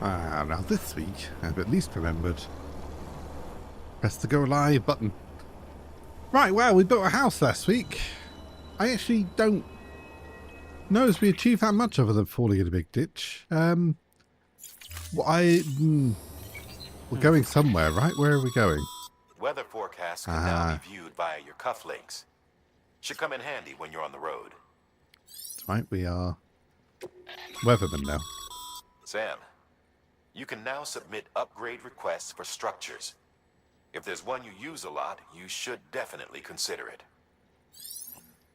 Now this week, I've at least remembered. Press the go live button. Right, well, we built a house last week. I actually don't know if we achieved that much other than falling in a big ditch. We're going somewhere, right? Where are we going? Weather forecasts can now be viewed via your cufflinks. Should come in handy when you're on the road. That's right, we are weathermen now. Sam, you can now submit upgrade requests for structures. If there's one you use a lot, you should definitely consider it.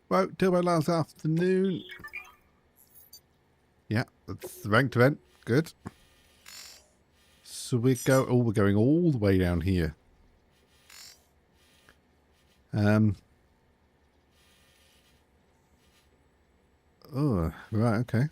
Well, till my last afternoon. Yeah, that's the ranked event. Good. So we're going all the way down here. Oh, right, okay.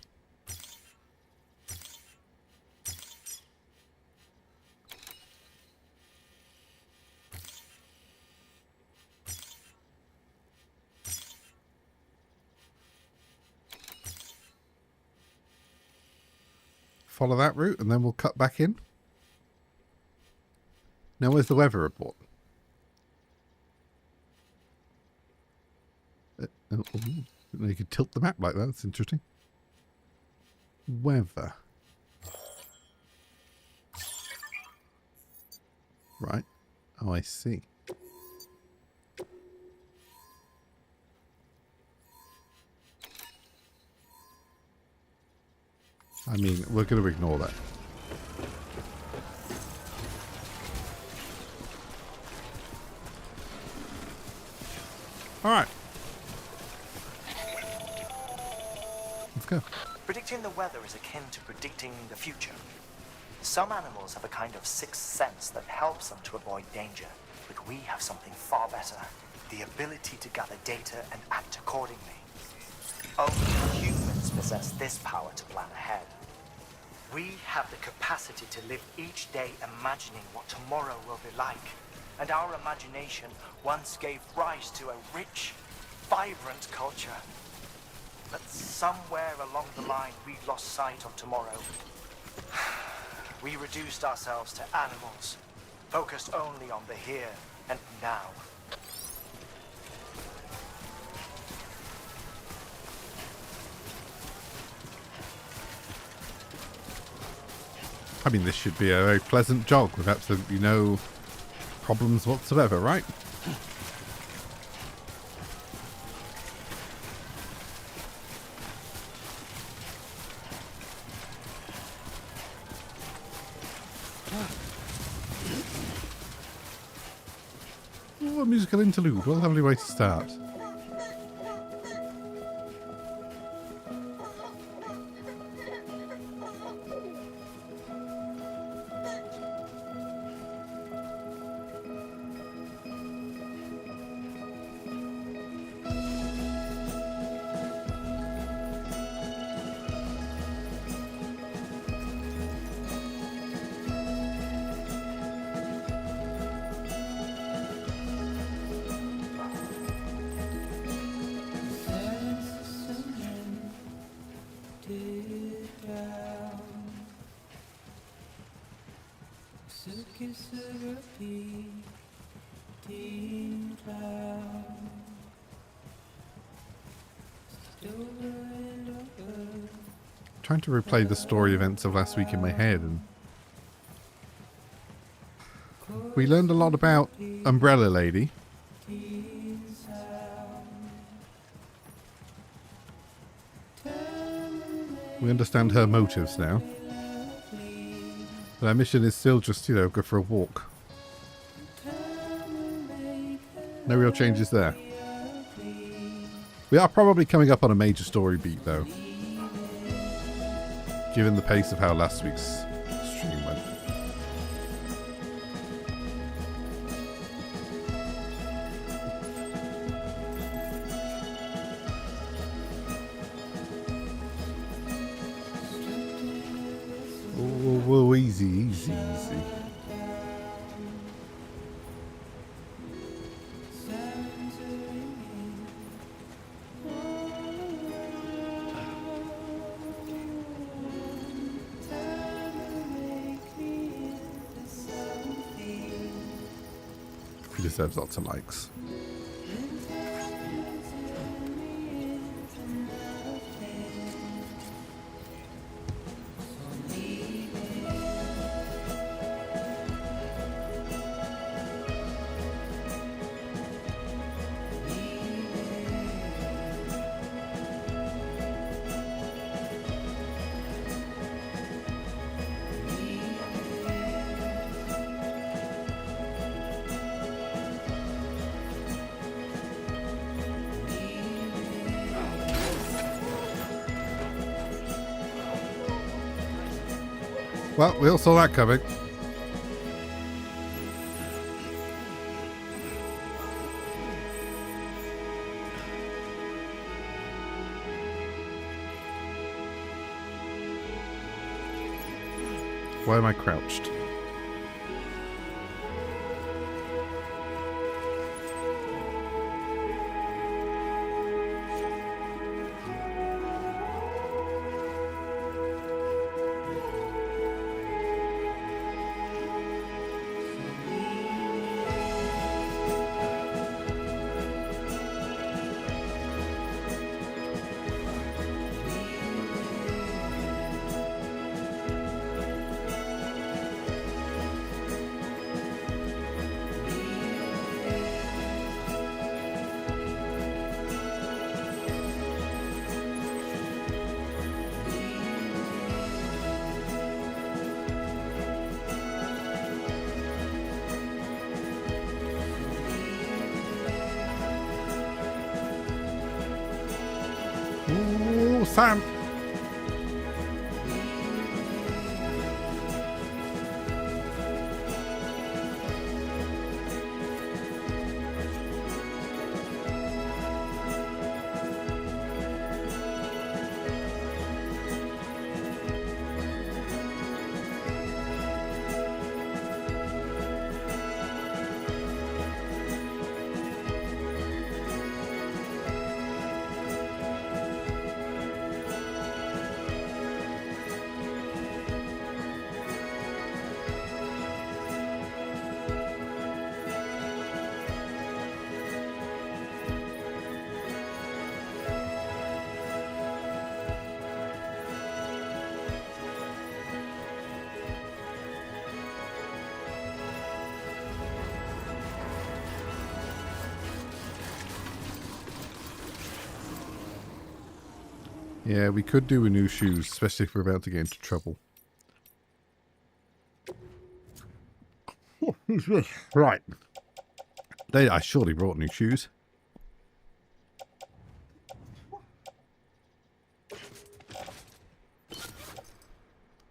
Follow that route and then we'll cut back in. Now where's the weather report? You could tilt the map like that. That's interesting. Weather. Right. Oh, I see. I mean, we're going to ignore that. All right. Let's go. Predicting the weather is akin to predicting the future. Some animals have a kind of sixth sense that helps them to avoid danger, but we have something far better, the ability to gather data and act accordingly. Only humans possess this power to plan ahead. We have the capacity to live each day imagining what tomorrow will be like, and our imagination once gave rise to a rich, vibrant culture. But somewhere along the line, we lost sight of tomorrow. We reduced ourselves to animals, focused only on the here and now. I mean, this should be a very pleasant jog with absolutely no problems whatsoever, right? Oh, a musical interlude. What a lovely way to start. Trying to replay the story events of last week in my head, and we learned a lot about Umbrella Lady. We understand her motives now. But our mission is still just, you know, go for a walk. No real changes there. We are probably coming up on a major story beat, though. Given the pace of how last week's stream went. Oh, easy, easy, easy. deserves lots of likes. Well, we all saw that coming. Why am I crouched? Ooh, Sam. Yeah, we could do with new shoes, especially if we're about to get into trouble. Right. I surely brought new shoes.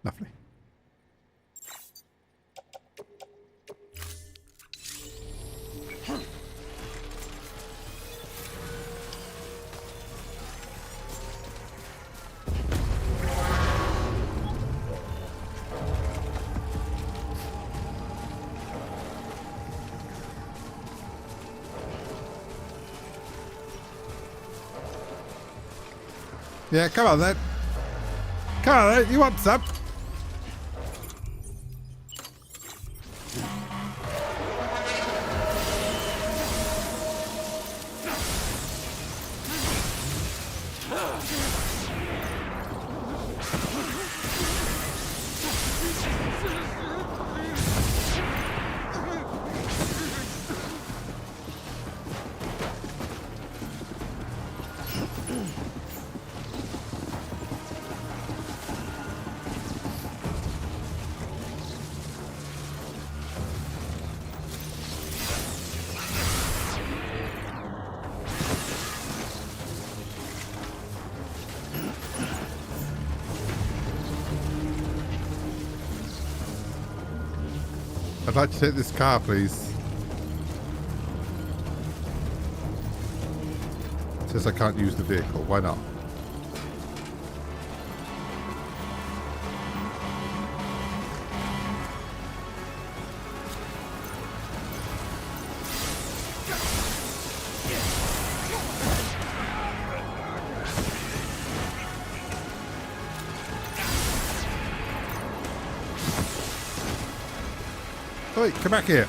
Lovely. Yeah, come on then. Come on then, you want some? I'd like to take this car, please. It says I can't use the vehicle. Why not? Oi, come back here.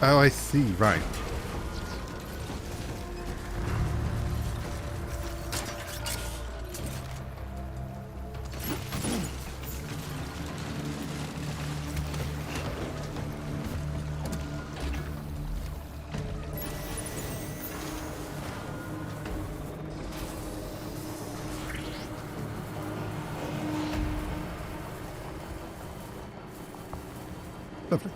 Oh, I see. Right. Lovely.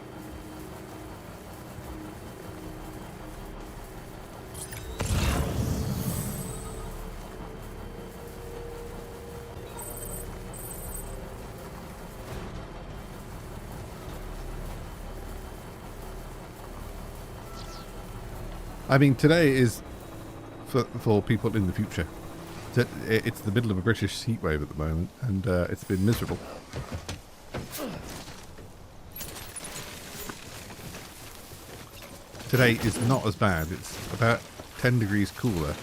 I mean, today is for people in the future. It's the middle of a British heatwave at the moment, and it's been miserable. Today is not as bad. It's about 10 degrees cooler,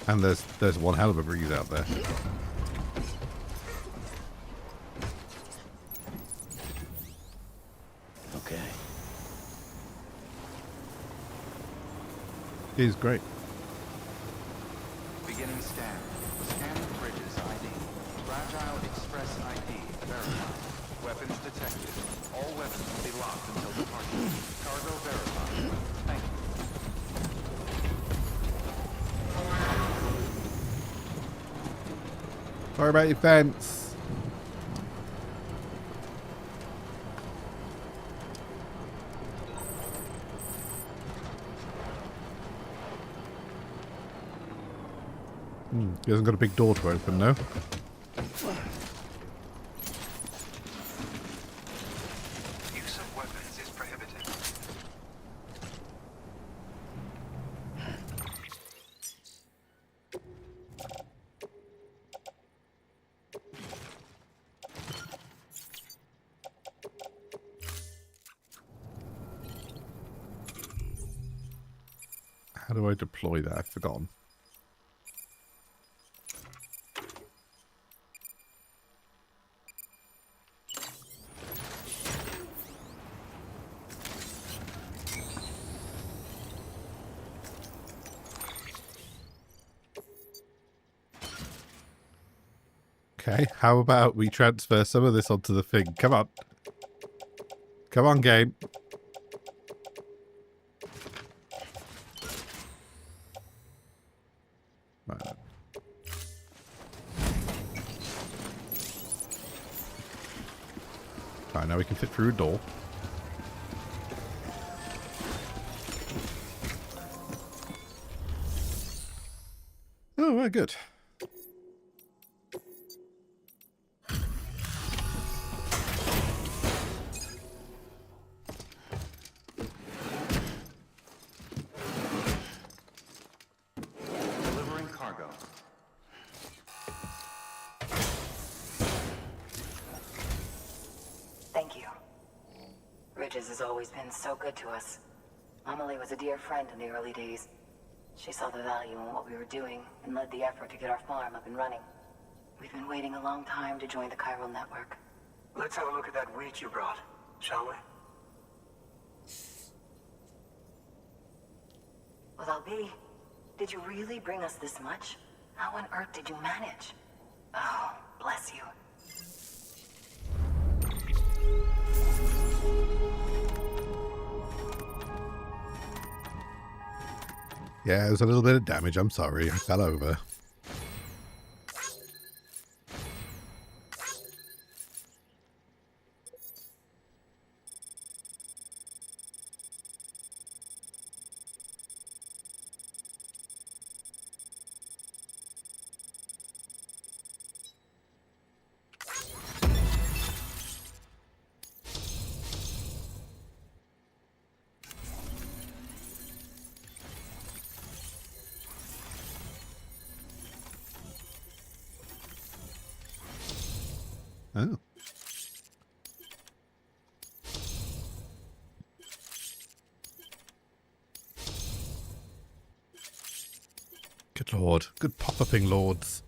and there's one hell of a breeze out there. Okay. It is great. Beginning scan. Scan of bridges ID. Fragile Express ID verified. Weapons detected. All weapons will be locked until departure. Cargo verified. Thank you. Sorry about your fence. He hasn't got a big door to open, no? Use of weapons is prohibited. How do I deploy that? I've forgotten. Okay, how about we transfer some of this onto the thing? Come on. Come on, game. Right. Right, now we can fit through a door. Oh, right, good. Delivering cargo. Thank you. Ridges has always been so good to us. Amelie was a dear friend in the early days. She saw the value in what we were doing and led the effort to get our farm up and running. We've been waiting a long time to join the chiral network. Let's have a look at that wheat you brought, shall we? Well, I'll be. Did you really bring us this much? How on earth did you manage? Oh, bless you. Yeah, it was a little bit of damage. I'm sorry. I fell over. Oh. Good lord. Good pop-upping lords.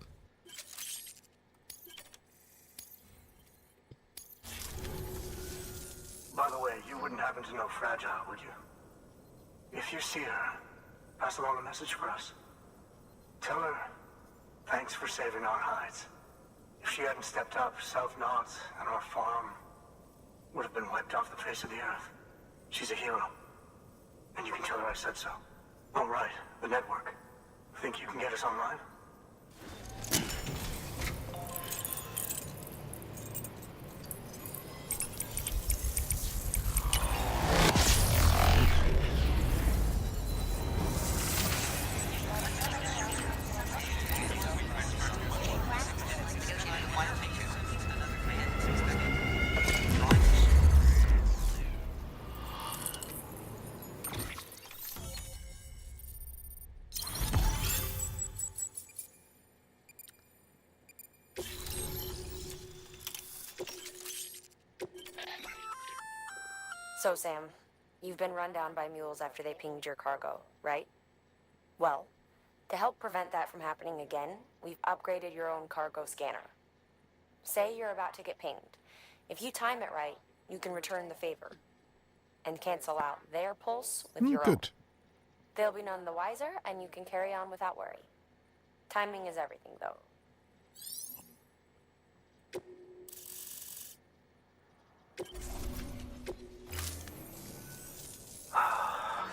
By the way, you wouldn't happen to know Fragile, would you? a message for us. Tell her, thanks for saving our hides. If she hadn't stepped up, South Knots and our farm would have been wiped off the face of the earth. She's a hero. And you can tell her I said so. All right, the network. Think you can get us online? So, Sam, you've been run down by mules after they pinged your cargo, right? Well, to help prevent that from happening again, we've upgraded your own cargo scanner. Say you're about to get pinged. If you time it right, you can return the favor and cancel out their pulse with your own. Good. They'll be none the wiser, and you can carry on without worry. Timing is everything, though.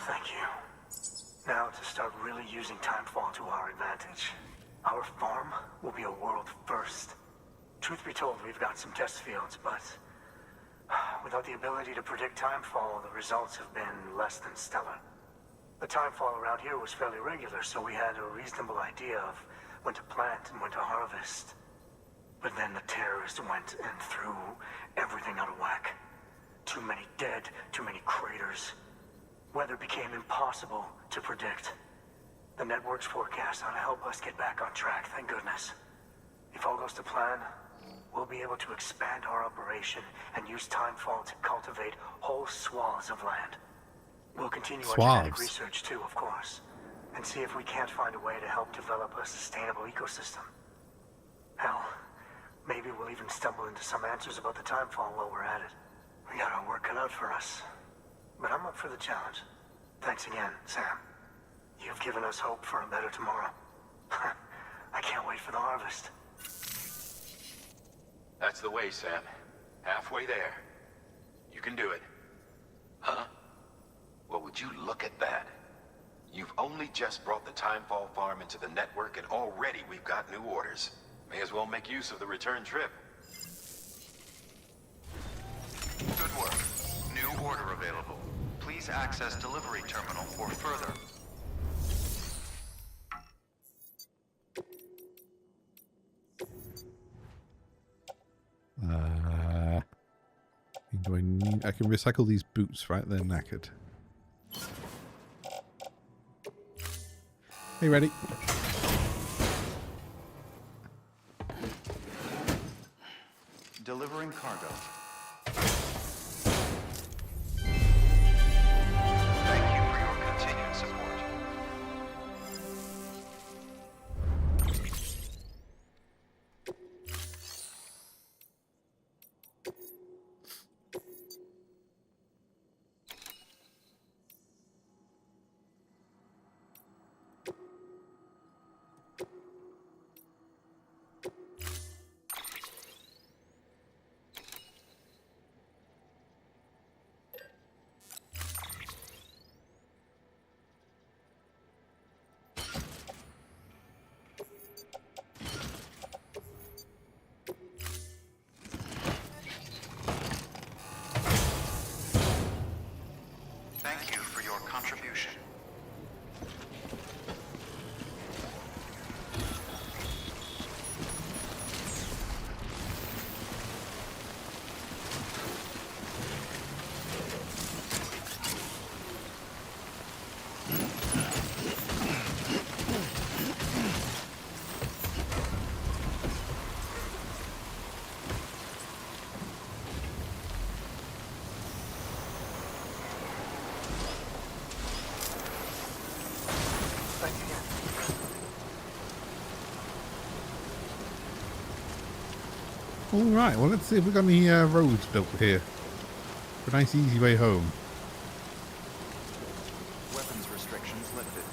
Thank you. Now to start really using timefall to our advantage. Our farm will be a world first. Truth be told, we've got some test fields, but without the ability to predict timefall, the results have been less than stellar. The timefall around here was fairly regular, so we had a reasonable idea of when to plant and when to harvest. But then the terrorists went and threw everything out of whack. Too many dead, too many craters. Weather became impossible to predict. The network's forecast ought to help us get back on track, thank goodness. If all goes to plan, we'll be able to expand our operation and use timefall to cultivate whole swaths of land. We'll continue our genetic research too, of course, and see if we can't find a way to help develop a sustainable ecosystem. Hell, maybe we'll even stumble into some answers about the timefall while we're at it. We got our work cut out for us. But I'm up for the challenge. Thanks again, Sam. You've given us hope for a better tomorrow. I can't wait for the harvest. That's the way, Sam. Halfway there. You can do it. Huh? Well, would you look at that? You've only just brought the Timefall farm into the network, and already we've got new orders. May as well make use of the return trip. Good work. New order available. Please access delivery terminal for further. Do I need... I can recycle these boots, right? They're knackered. Hey, ready? Delivering cargo. Thank you for your continued support. Thank you for your contribution. Thanks again. Alright, well let's see if we've got any roads built here. For a nice easy way home. Weapons restrictions lifted.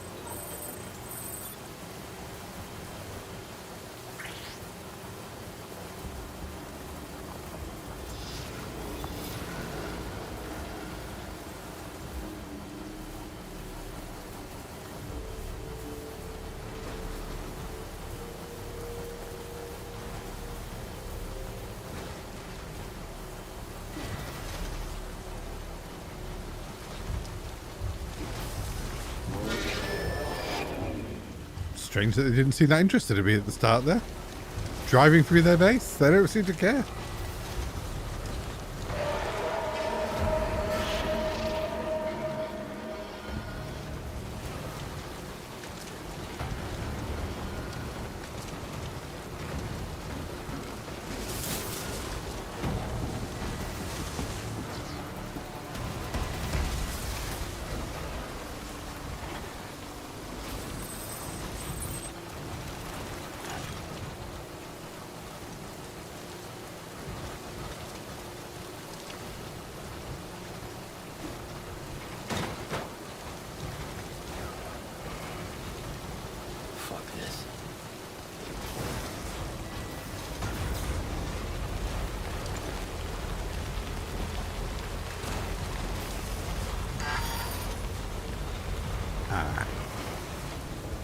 Strange that they didn't seem that interested in me at the start there. Driving through their base, they don't seem to care.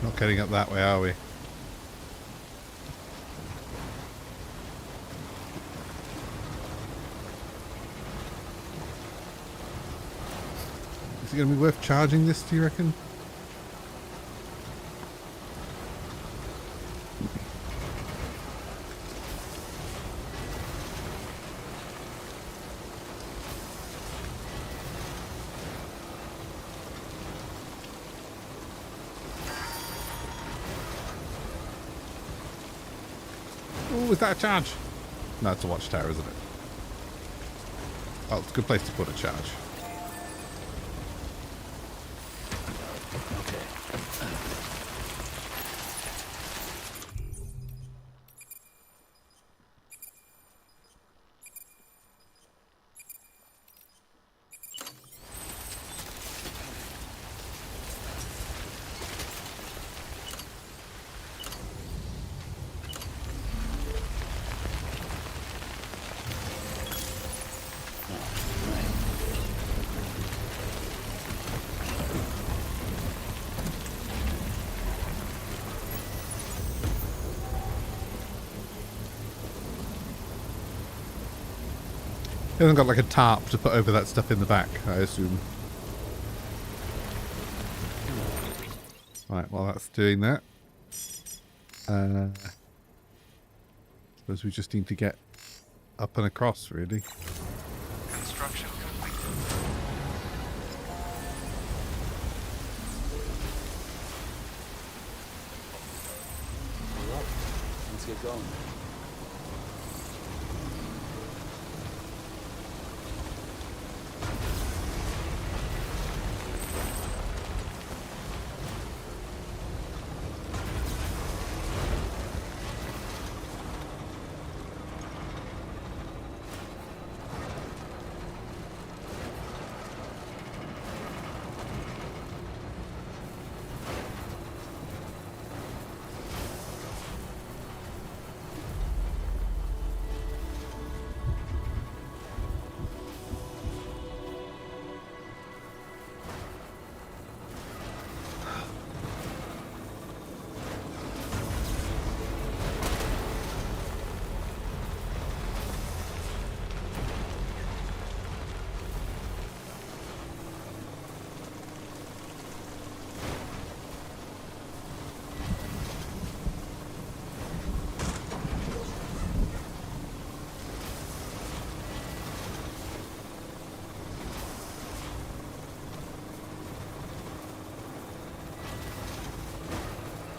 Not getting up that way, are we? Is it going to be worth charging this, do you reckon? Oh, is that a charge? No, it's a watchtower, isn't it? Oh, it's a good place to put a charge. It hasn't got like a tarp to put over that stuff in the back, I assume. Right, well that's doing that. Suppose we just need to get up and across, really. Construction complete. All right, let's get going.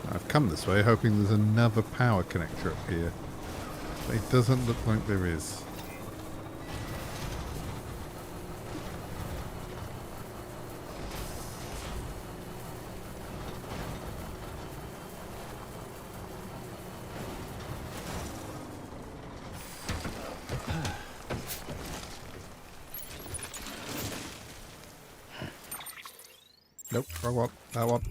I've come this way hoping there's another power connector up here. But it doesn't look like there is. Nope, wrong one. That one.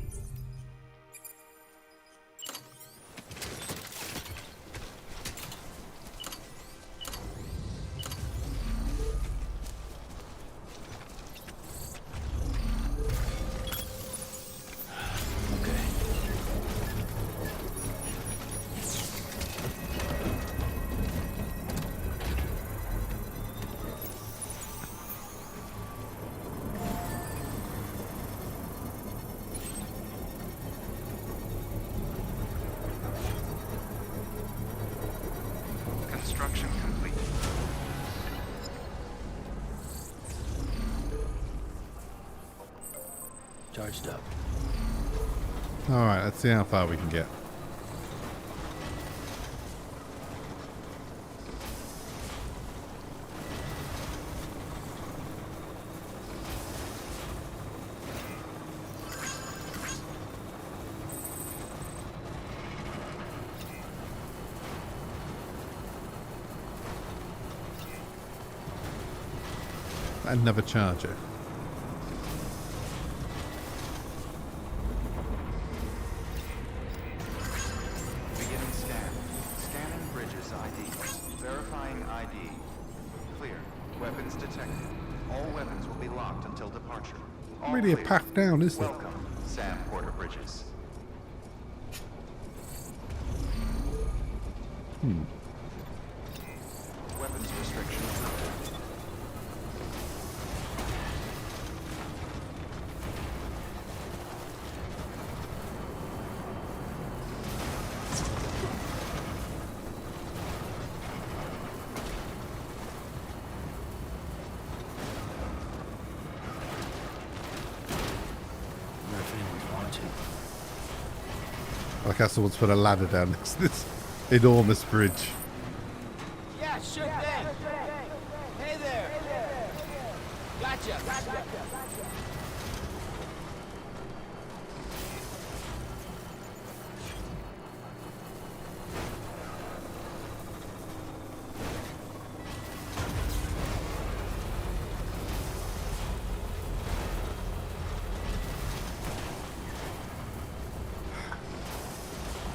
Construction complete. Charged up. Alright, let's see how far we can get. Another charger. Beginning scan. Scanning bridges ID. Verifying ID. Clear. Weapons detected. All weapons will be locked until departure. All Really a clear. path down, isn't it? Welcome, Sam Porter Bridges. Weapons restrictions lifted. Wonder if anyone's watching. Like how someone's put a ladder down next to this enormous bridge. Yeah, sure thing. Hey there. Gotcha.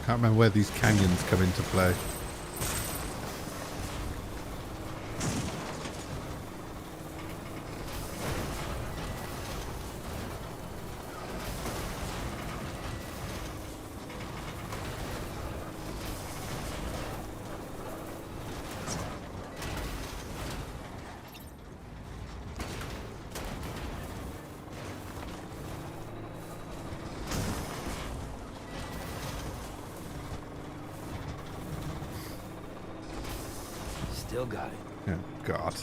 Can't remember where these canyons come into play. Still got it. Oh, God.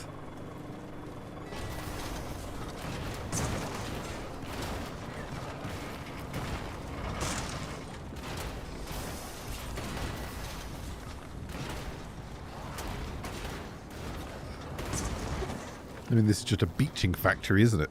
I mean, this is just a beaching factory, isn't it?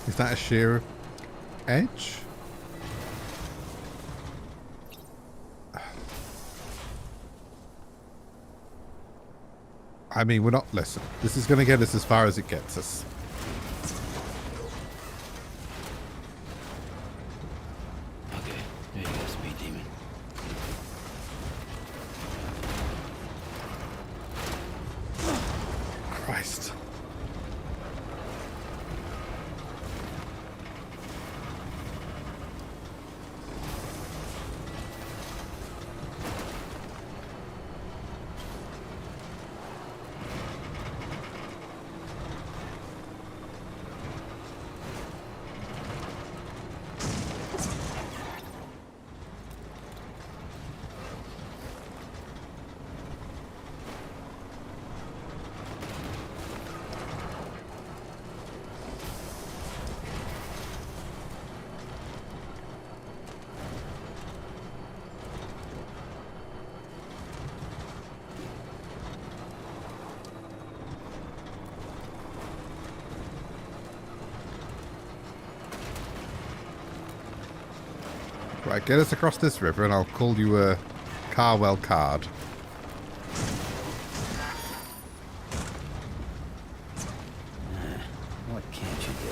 Is that a sheer edge? I mean, we're not... Listen, this is going to get us as far as it gets us. Okay, there you go, speed demon. Christ. Right, get us across this river and I'll call you a Carwell card. What can't you do?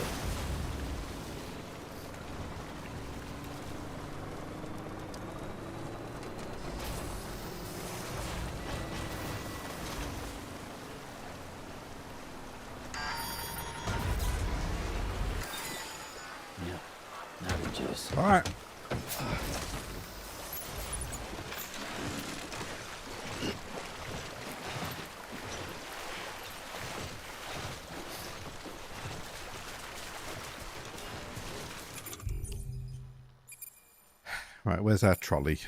Yeah. Now we just... All right. Right, where's our trolley?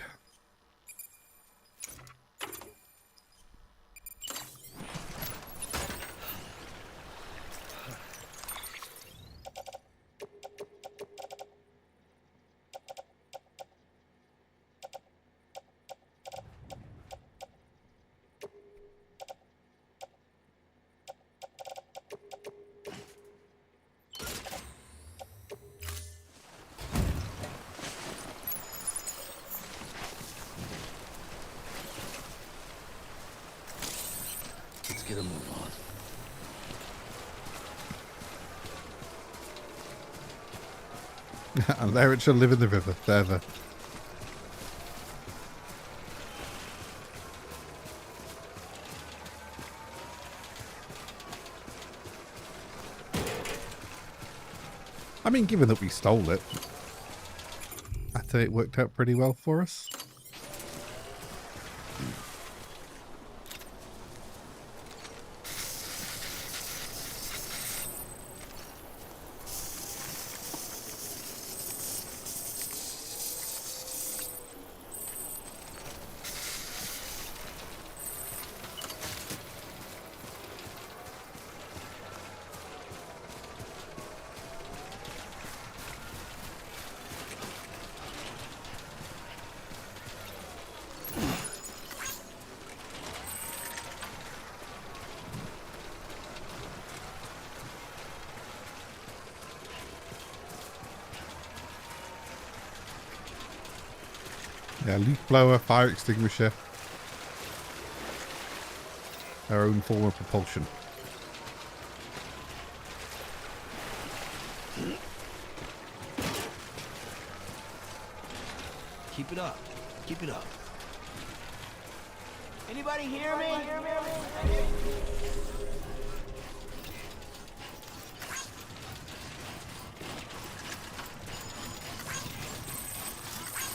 Let's get a move on. And there it shall live in the river, forever. I mean, given that we stole it, I'd say it worked out pretty well for us. Yeah, leaf blower, fire extinguisher. Our own form of propulsion. Keep it up. Keep it up. Anybody hear me?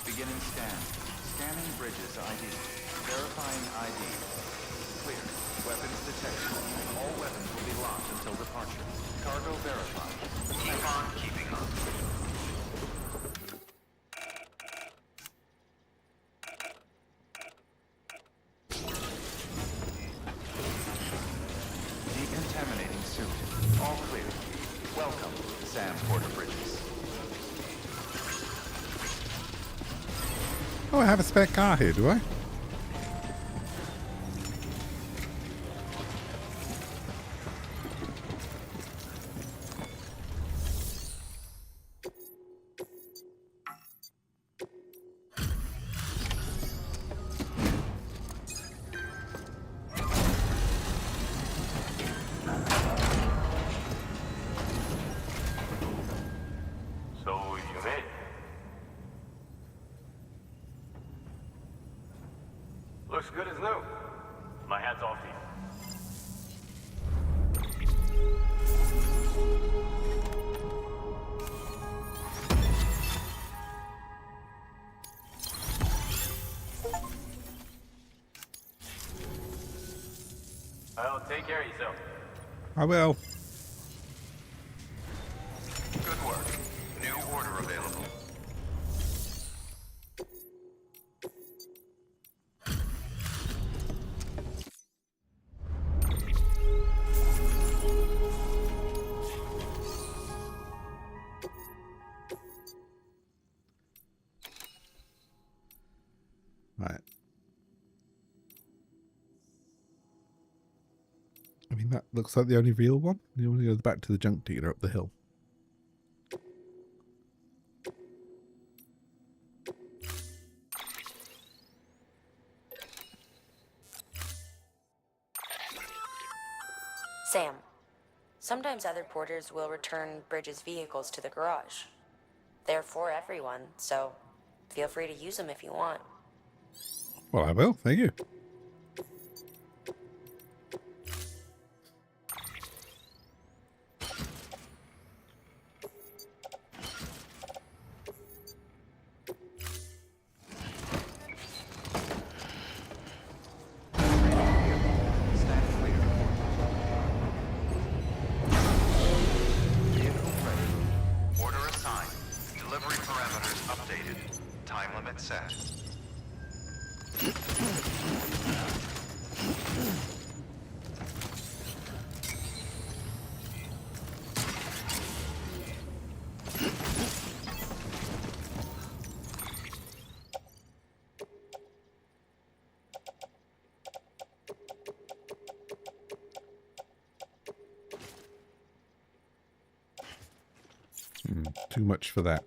Beginning scan. Scanning bridges ID. Verifying ID. Clear. Weapons detected. All weapons will be locked until departure. Cargo verified. Keep on keeping on. Decontaminating suit. All clear. Welcome, Sam Porter Bridges. Oh, I have a spare car here, do I? So you made it. Looks good as new. My hat's off to you. Well, take care of yourself. I will. Good work. New order available. Right. I mean, that looks like the only real one. You want to go back to the junk dealer up the hill. Sam, sometimes other porters will return Bridges' vehicles to the garage. They're for everyone, so feel free to use them if you want. Well, I will. Thank you. Delivery parameters updated. Time limit set. Too much for that.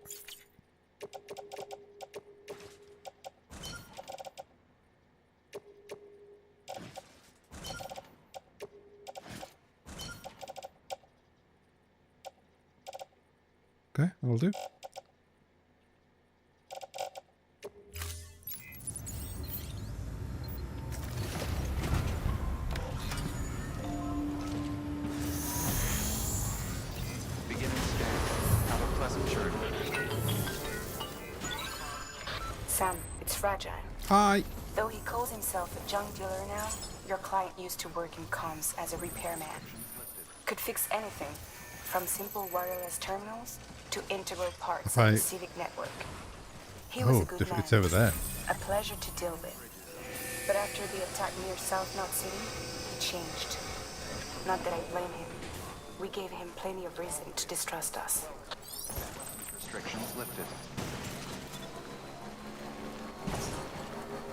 Okay, that'll do. Beginning scan. Have a pleasant journey. Sam, it's Fragile. Hi. Though he calls himself a junk dealer now, your client used to work in comms as a repairman. Could fix anything, from simple wireless terminals to integral parts of the civic network. He was a good man. It's over there. A pleasure to deal with. But after the attack near South Knot City, he changed. Not that I blame him. We gave him plenty of reason to distrust us. Restrictions lifted.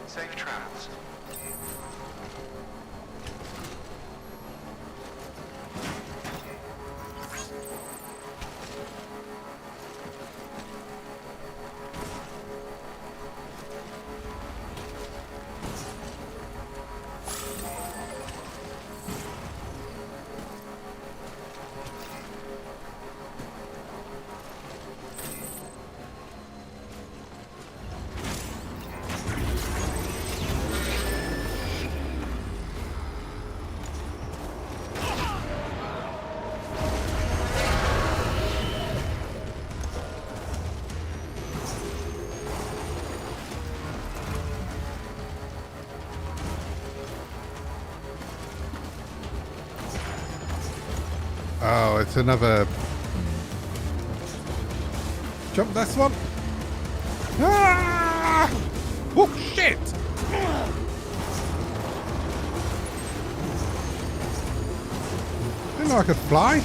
Safe travels. Oh, it's another... Jump this one. Ah! Oh, shit! Didn't know I could fly.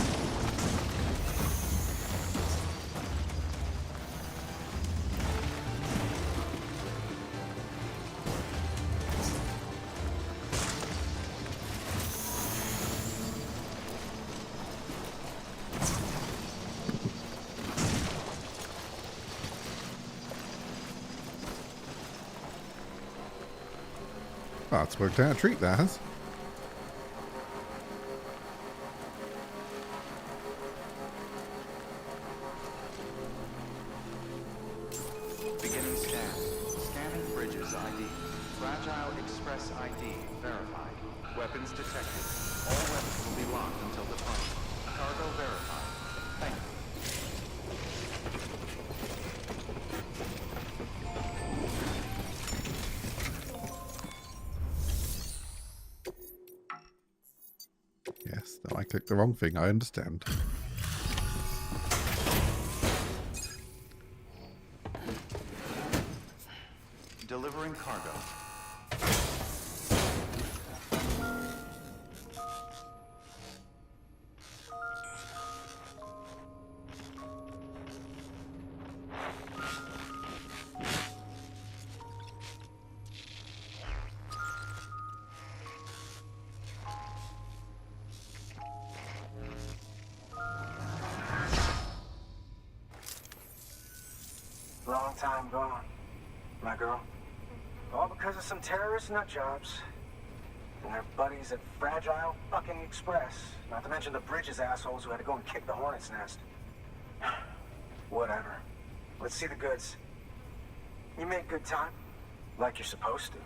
Well, it's worked out a treat, that has. Beginning scan. Scanning bridges ID. Fragile Express ID verified. Weapons detected. All weapons will be locked until departure. Cargo verified. Thank you. Yes, no, I clicked the wrong thing, I understand. Delivering cargo. Long time gone, my girl. All because of some terrorist nut jobs. And their buddies at Fragile fucking Express. Not to mention the Bridges assholes who had to go and kick the hornet's nest. Whatever. Let's see the goods. You make good time. Like you're supposed to.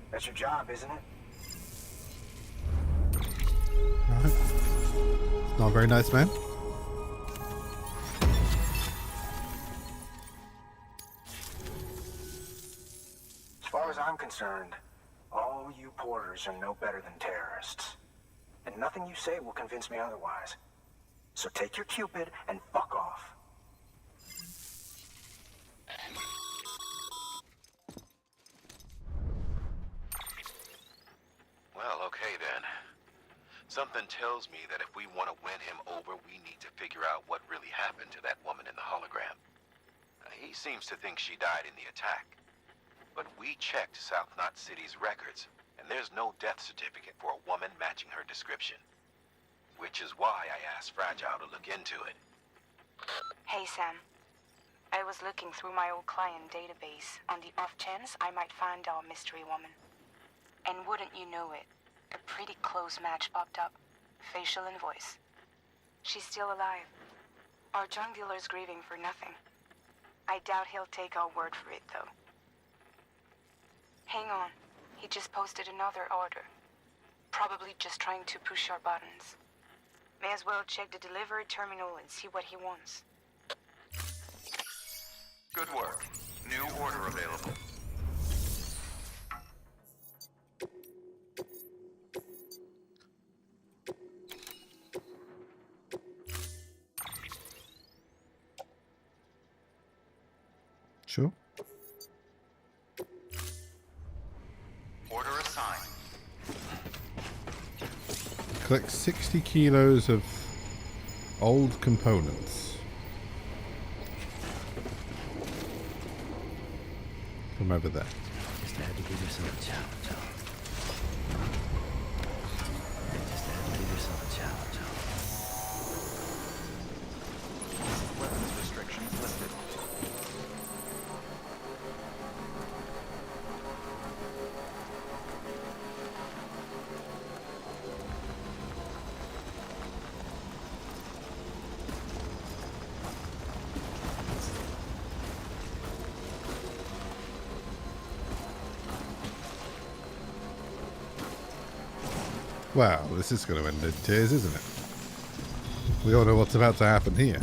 That's your job, isn't it? Right. Not a very nice man. As far as I'm concerned, all you porters are no better than terrorists. And nothing you say will convince me otherwise. So take your Cupid and fuck off. Something tells me that if we want to win him over, we need to figure out what really happened to that woman in the hologram. He seems to think she died in the attack. But we checked South Knot City's records, and there's no death certificate for a woman matching her description. Which is why I asked Fragile to look into it. Hey, Sam. I was looking through my old client database on the off chance I might find our mystery woman. And wouldn't you know it, a pretty close match popped up. Facial and voice. She's still alive. Our drug dealer's grieving for nothing. I doubt he'll take our word for it, though. Hang on. He just posted another order. Probably just trying to push our buttons. May as well check the delivery terminal and see what he wants. Good work. New order available. Sure. Order assigned. Collect 60 kilos of old components from over there. Just had to give yourself a challenge, huh? Just had to give yourself a challenge, huh? Weapons restrictions listed. Well, this is going to end in tears, isn't it? We all know what's about to happen here.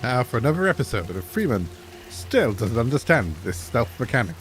Now for another episode of Freeman still doesn't understand this stealth mechanic.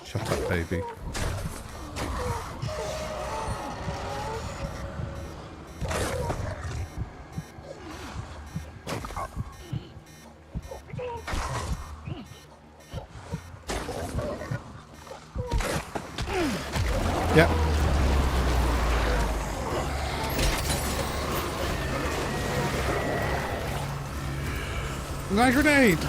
Shut up, baby. Yep. My grenade!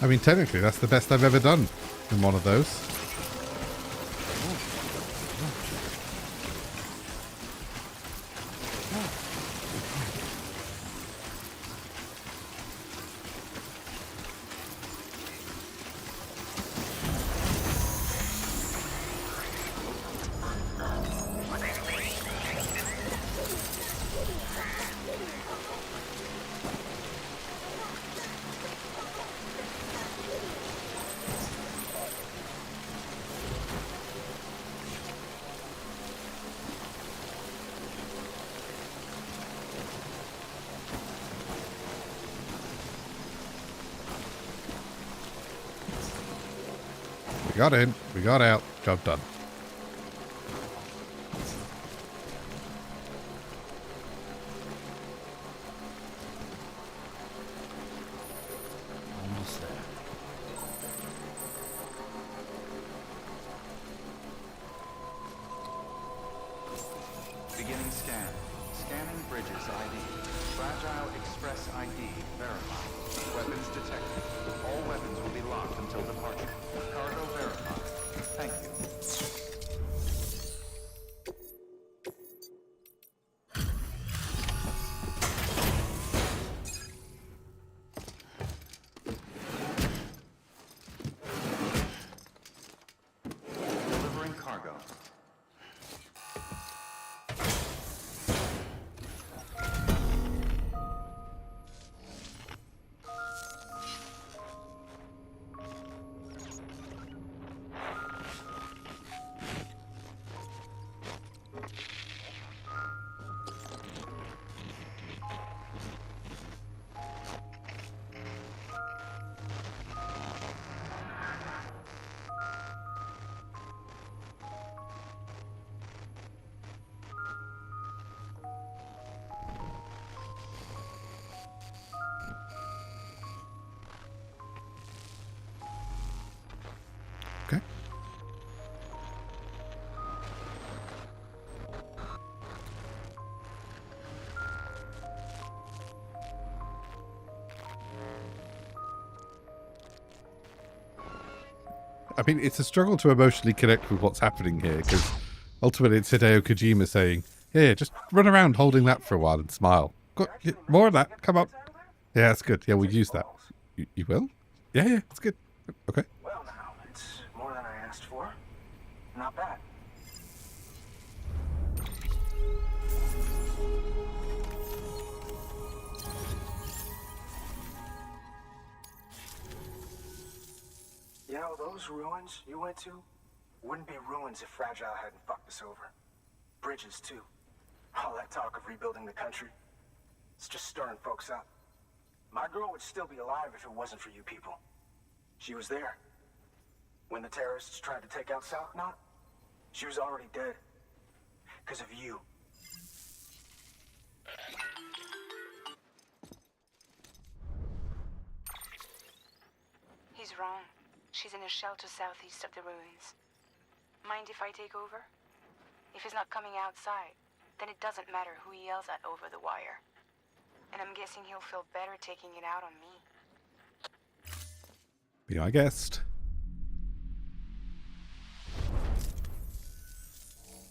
I mean, technically, that's the best I've ever done in one of those. We got in, we got out, job done. Almost there. Beginning scan. Scanning bridges ID. Fragile Express ID verified. Weapons detected. All weapons will be locked until departure. Cargo verified. Thank you. Delivering cargo. Okay. I mean, it's a struggle to emotionally connect with what's happening here, because ultimately it's Hideo Kojima saying, here, just run around holding that for a while and smile. More of that, come on. Yeah, that's good. Yeah, we'll use that. You will? Yeah, it's good. Okay. Well, now, it's more than I asked for. Not bad. You know, those ruins you went to wouldn't be ruins if Fragile hadn't fucked us over. Bridges, too. All that talk of rebuilding the country, it's just stirring folks up. My girl would still be alive if it wasn't for you people. She was there. When the terrorists tried to take out South Knot, she was already dead. Because of you. He's wrong. She's in a shelter southeast of the ruins. Mind if I take over? If he's not coming outside, then it doesn't matter who he yells at over the wire. And I'm guessing he'll feel better taking it out on me. Be my guest.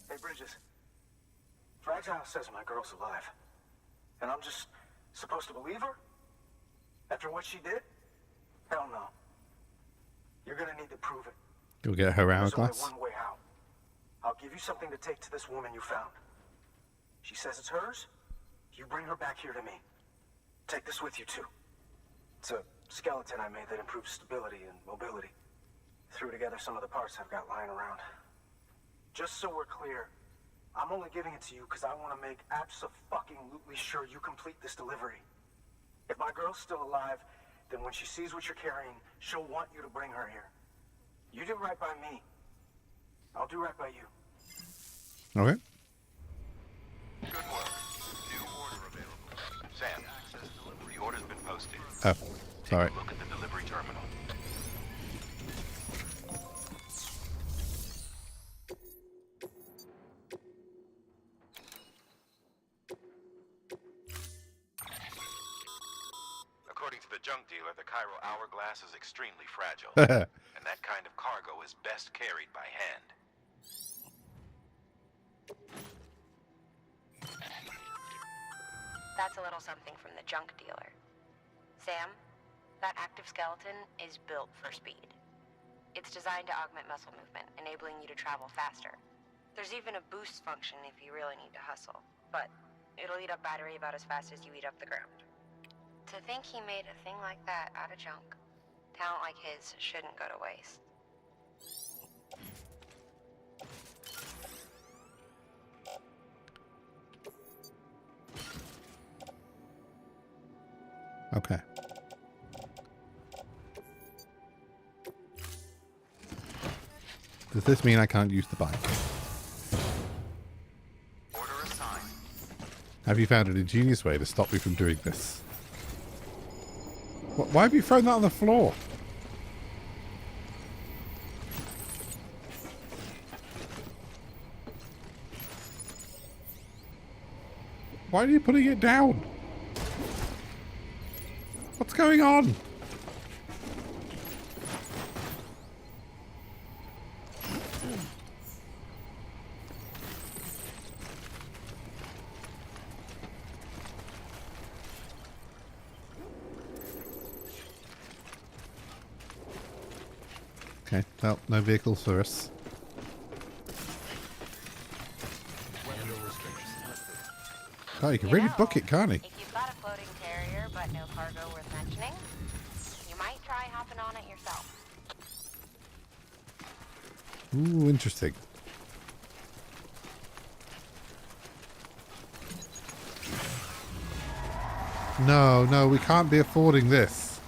Hey, Bridges. Fragile says my girl's alive. And I'm just supposed to believe her? After what she did? Hell no. You're gonna need to prove it. You'll get her There's hourglass. only one way out. I'll give you something to take to this woman you found. She says it's hers. You bring her back here to me. Take this with you, too. It's a skeleton I made that improves stability and mobility. Threw together some of the parts I've got lying around. Just so we're clear, I'm only giving it to you because I want to make abso-fucking-lutely sure you complete this delivery. If my girl's still alive, then when she sees what you're carrying, she'll want you to bring her here. You do right by me. I'll do right by you. Okay. Good work. New order available. Sam, the order's been posted. Oh, sorry. Take a look at the delivery terminal. According to the junk dealer, the Cairo hourglass is extremely fragile. That's And that kind of cargo is best carried by hand. That's a little something from the junk dealer. Sam, that active skeleton is built for speed. It's designed to augment muscle movement, enabling you to travel faster. There's even a boost function if you really need to hustle, but it'll eat up battery about as fast as you eat up the ground. To think he made a thing like that out of junk. Talent like his shouldn't go to waste. okay. Does this mean I can't use the bike? Order assigned. Have you found an ingenious way to stop me from doing this? Why have you thrown that on the floor? Why are you putting it down? What's going on? Okay, well, no vehicles for us. Oh, you can really book it, can't he? If you've got a floating carrier but no cargo worth mentioning, you might try hopping on it yourself. Ooh, interesting. No, no, we can't be affording this.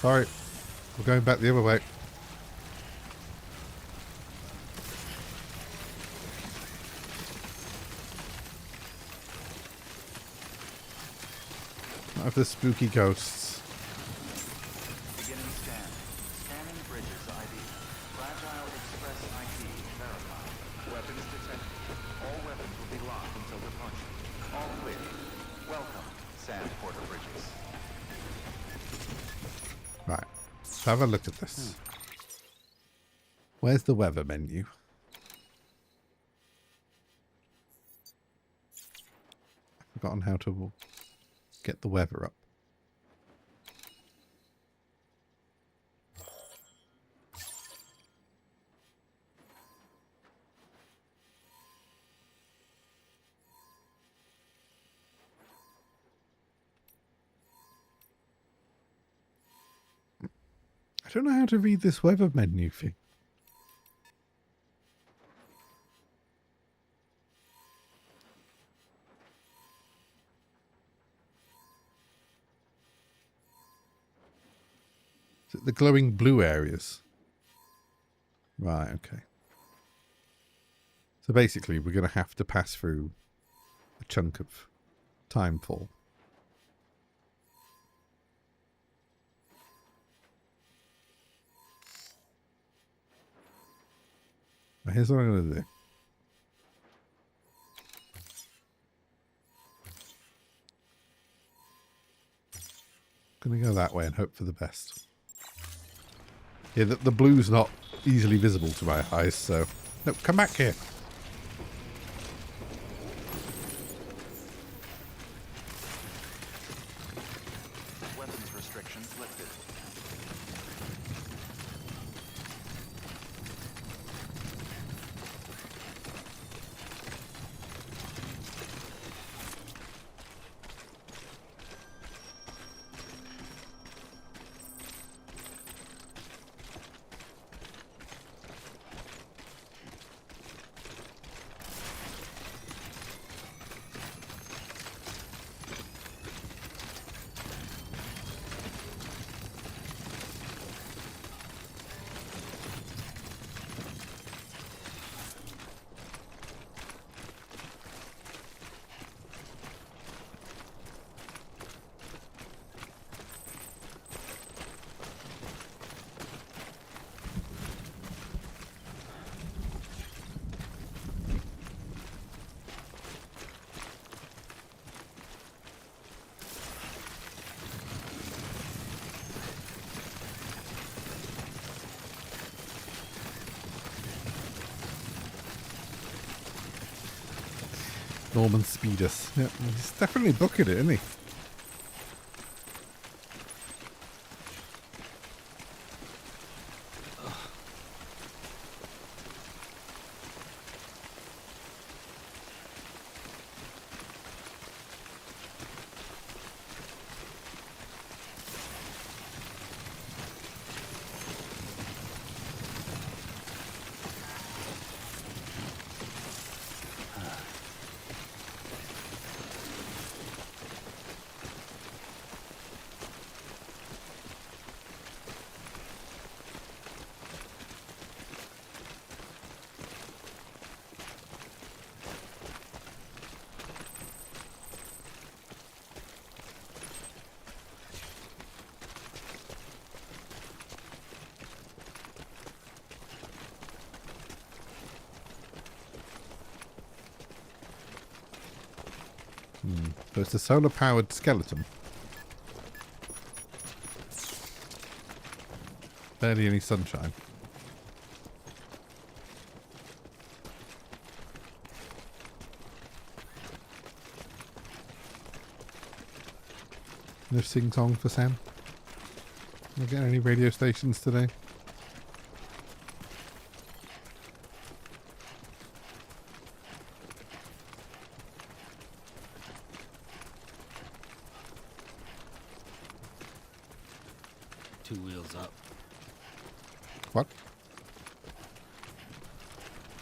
Sorry. We're going back the other way. Not if there's spooky ghosts. Beginning scan. Scanning bridges ID. Fragile Express ID verified. Weapons detected. All weapons will be locked until departure. All clear. Welcome, Sam Porter Bridges. Right. Let's have a look at this. Where's the weather menu? I've forgotten how to get the weather up. I don't know how to read this weather menu thing. Is it the glowing blue areas? Right, okay. So basically we're going to have to pass through a chunk of timefall. Now here's what I'm going to do. I'm going to go that way and hope for the best. Yeah, the blue's not easily visible to my eyes, so... No, come back here. Weapons restrictions lifted. Norman Speedus. Yeah, he's definitely booking it, isn't he? So it's a solar-powered skeleton. Barely any sunshine. No sing-song for Sam? Am I getting any radio stations today? Two wheels up. What?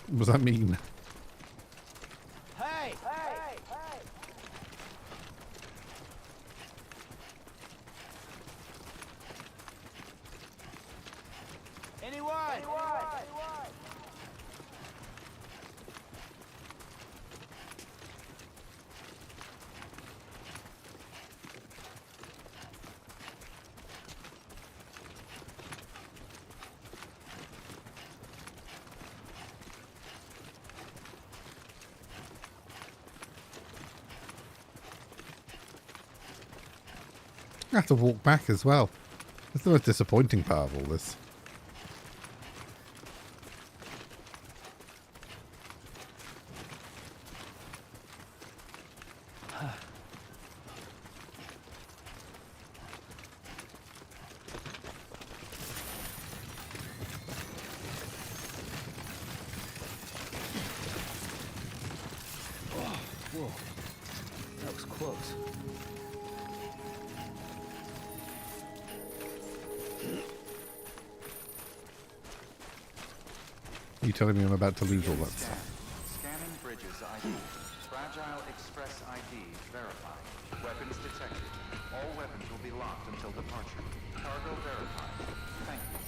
What does that mean? Hey! Anyone? I have to walk back as well. That's the most disappointing part of all this. Whoa. That was close. Are you telling me I'm about to lose all that stuff? Scanning bridges ID. Fragile Express ID verified. Weapons detected. All weapons will be locked until departure. Cargo verified. Thank you.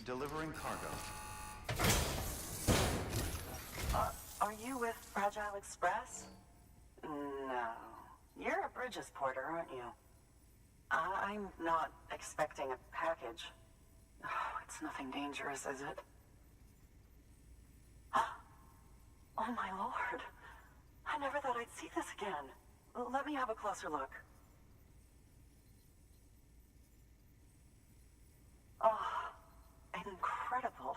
Delivering cargo. Are you with Fragile Express? No. You're a Bridges porter, aren't you? I'm not expecting a package. Oh, it's nothing dangerous, is it? Oh my lord. I never thought I'd see this again. Let me have a closer look. Oh, incredible.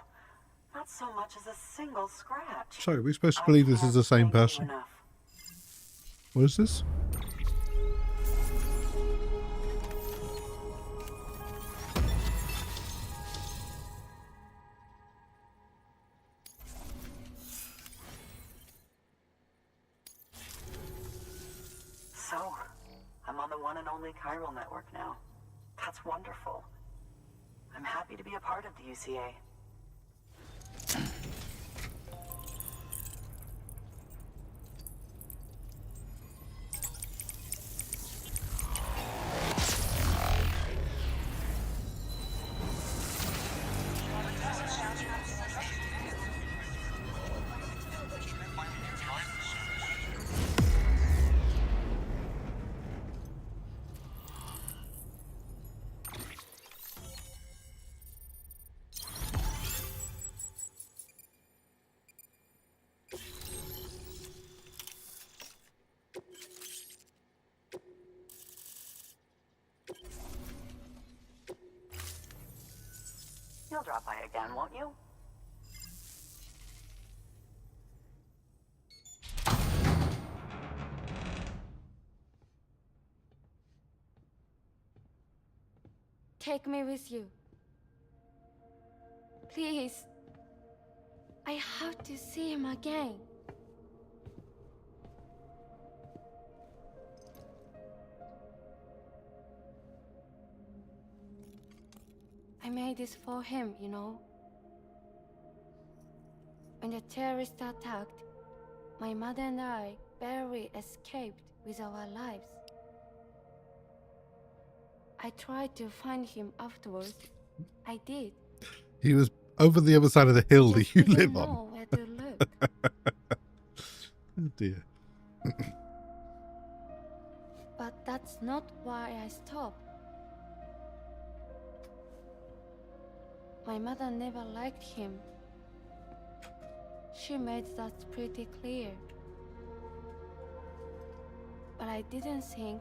Not so much as a single scratch. So, are we supposed to believe this is the same person? What is this? So, I'm on the one and only chiral network now. That's wonderful. I'm happy to be a part of the UCA. You'll drop by again, won't you? Take me with you. Please. I have to see him again. I made this for him, you know. When the terrorists attacked, my mother and I barely escaped with our lives. I tried to find him afterwards. I did. He was over the other side of the hill that you live on. Know where to look. Oh dear. But that's not why I stopped. My mother never liked him. She made that pretty clear. But I didn't think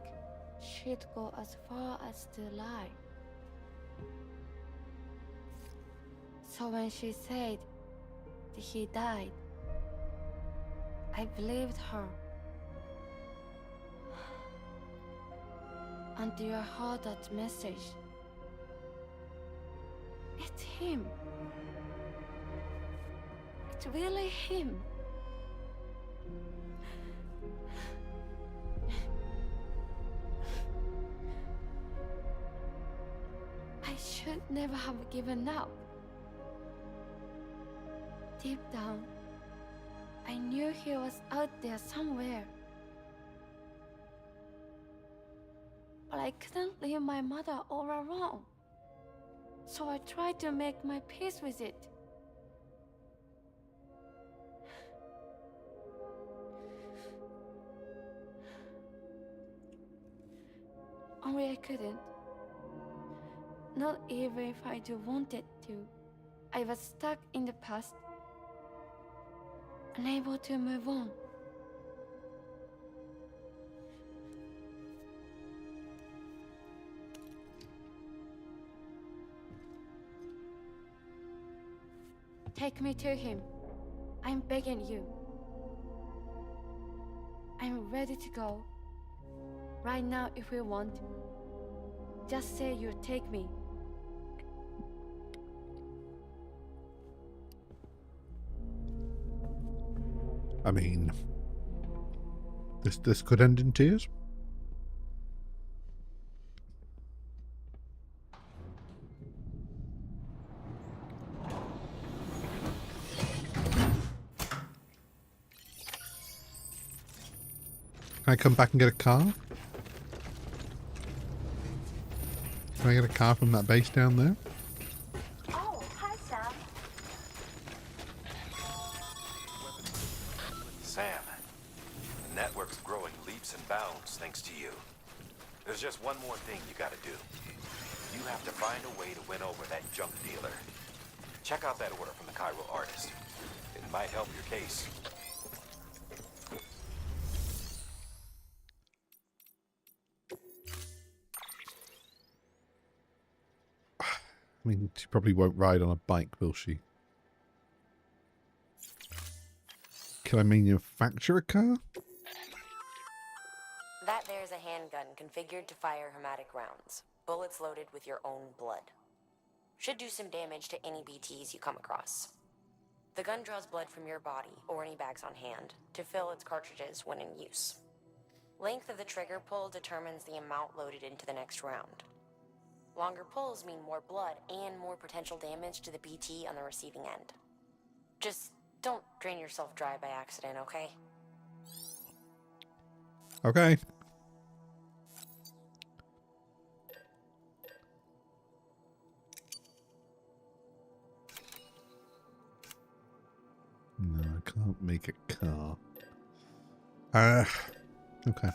she'd go as far as to lie. So when she said that he died, I believed her. Until I heard that message. It's him. It's really him. I should never have given up. Deep down, I knew he was out there somewhere. But I couldn't leave my mother all alone. So I tried to make my peace with it. Only I couldn't. Not even if I do wanted to. I was stuck in the past, unable to move on. Take me to him. I'm begging you. I'm ready to go. Right now if you want. Just say you take me. I mean, this could end in tears. Can I come back and get a car? Can I get a car from that base down there? Oh, hi, Sam. Sam, the network's growing leaps and bounds thanks to you. There's just one more thing you gotta do. You have to find a way to win over that junk dealer. Check out that order from the Cairo artist. It might help your case. I mean, she probably won't ride on a bike, will she? Can I manufacture a car? That there's a handgun configured to fire hermetic rounds. Bullets loaded with your own blood. Should do some damage to any BTs you come across. The gun draws blood from your body, or any bags on hand, to fill its cartridges when in use. Length of the trigger pull determines the amount loaded into the next round. Longer pulls mean more blood and more potential damage to the BT on the receiving end. Just don't drain yourself dry by accident, okay? Okay. No, I can't make a car. Okay.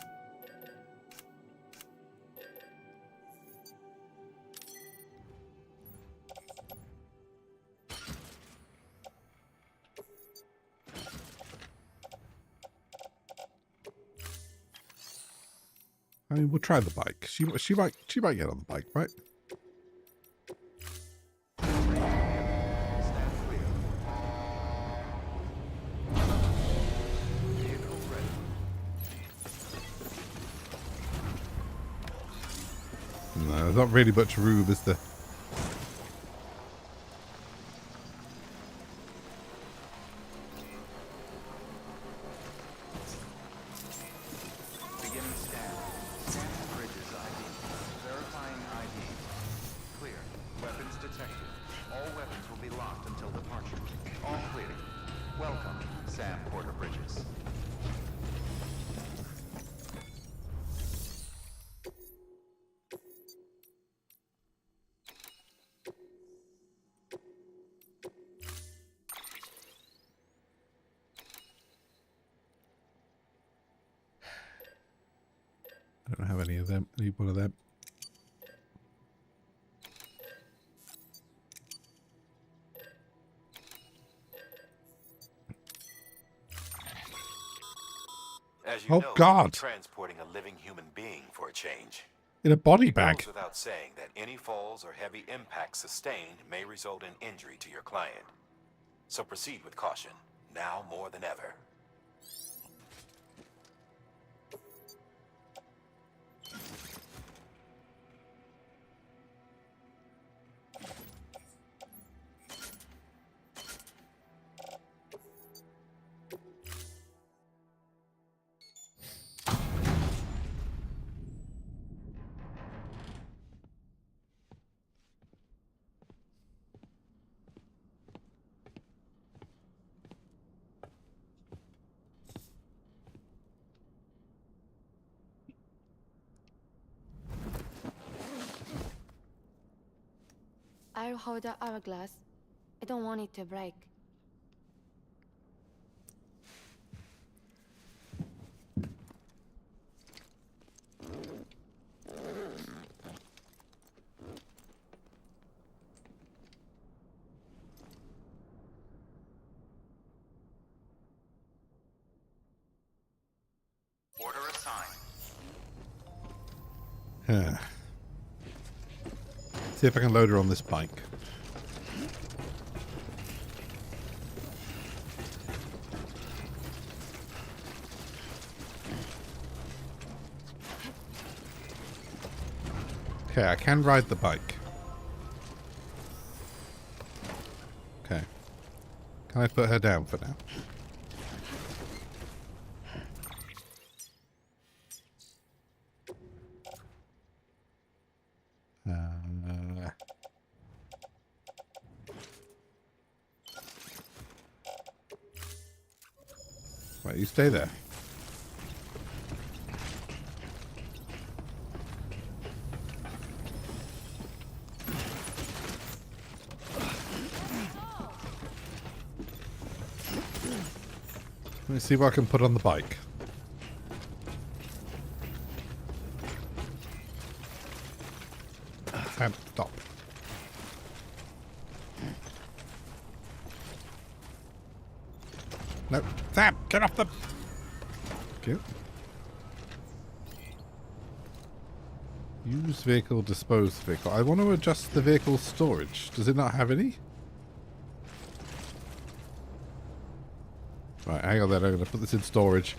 I mean, we'll try the bike. She might get on the bike, right? No, there's not really much room, is there? Beginning scan. Scanning bridges ID. Verifying ID. Clear. Weapons detected. All weapons will be locked until departure. All clear. Welcome, Sam Porter Bridges. I don't have any of them. Any one of them. As you Oh, know, God. you'll be transporting a living human being for a change. In a body It bag. goes without saying that any falls or heavy impacts sustained may result in injury to your client. So proceed with caution, now more than ever. I'll hold the hourglass. I don't want it to break. Order assigned. Huh. See if I can load her on this bike. Okay, I can ride the bike. Okay. Can I put her down for now? Right, you stay there. Let me see what I can put on the bike. Sam, stop. No, Sam, get off the... Thank you. Use vehicle, dispose vehicle. I want to adjust the vehicle's storage. Does it not have any? Right, hang on then. I'm going to put this in storage.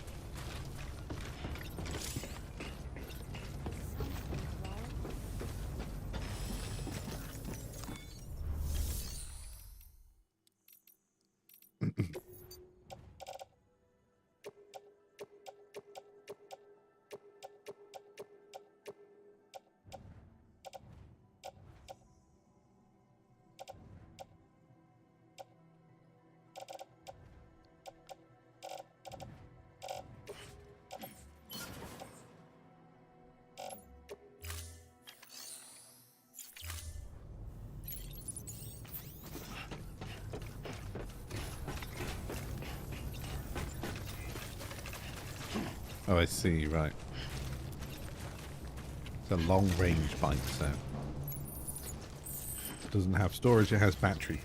Oh, I see, right. It's a long-range bike, so... It doesn't have storage, it has battery.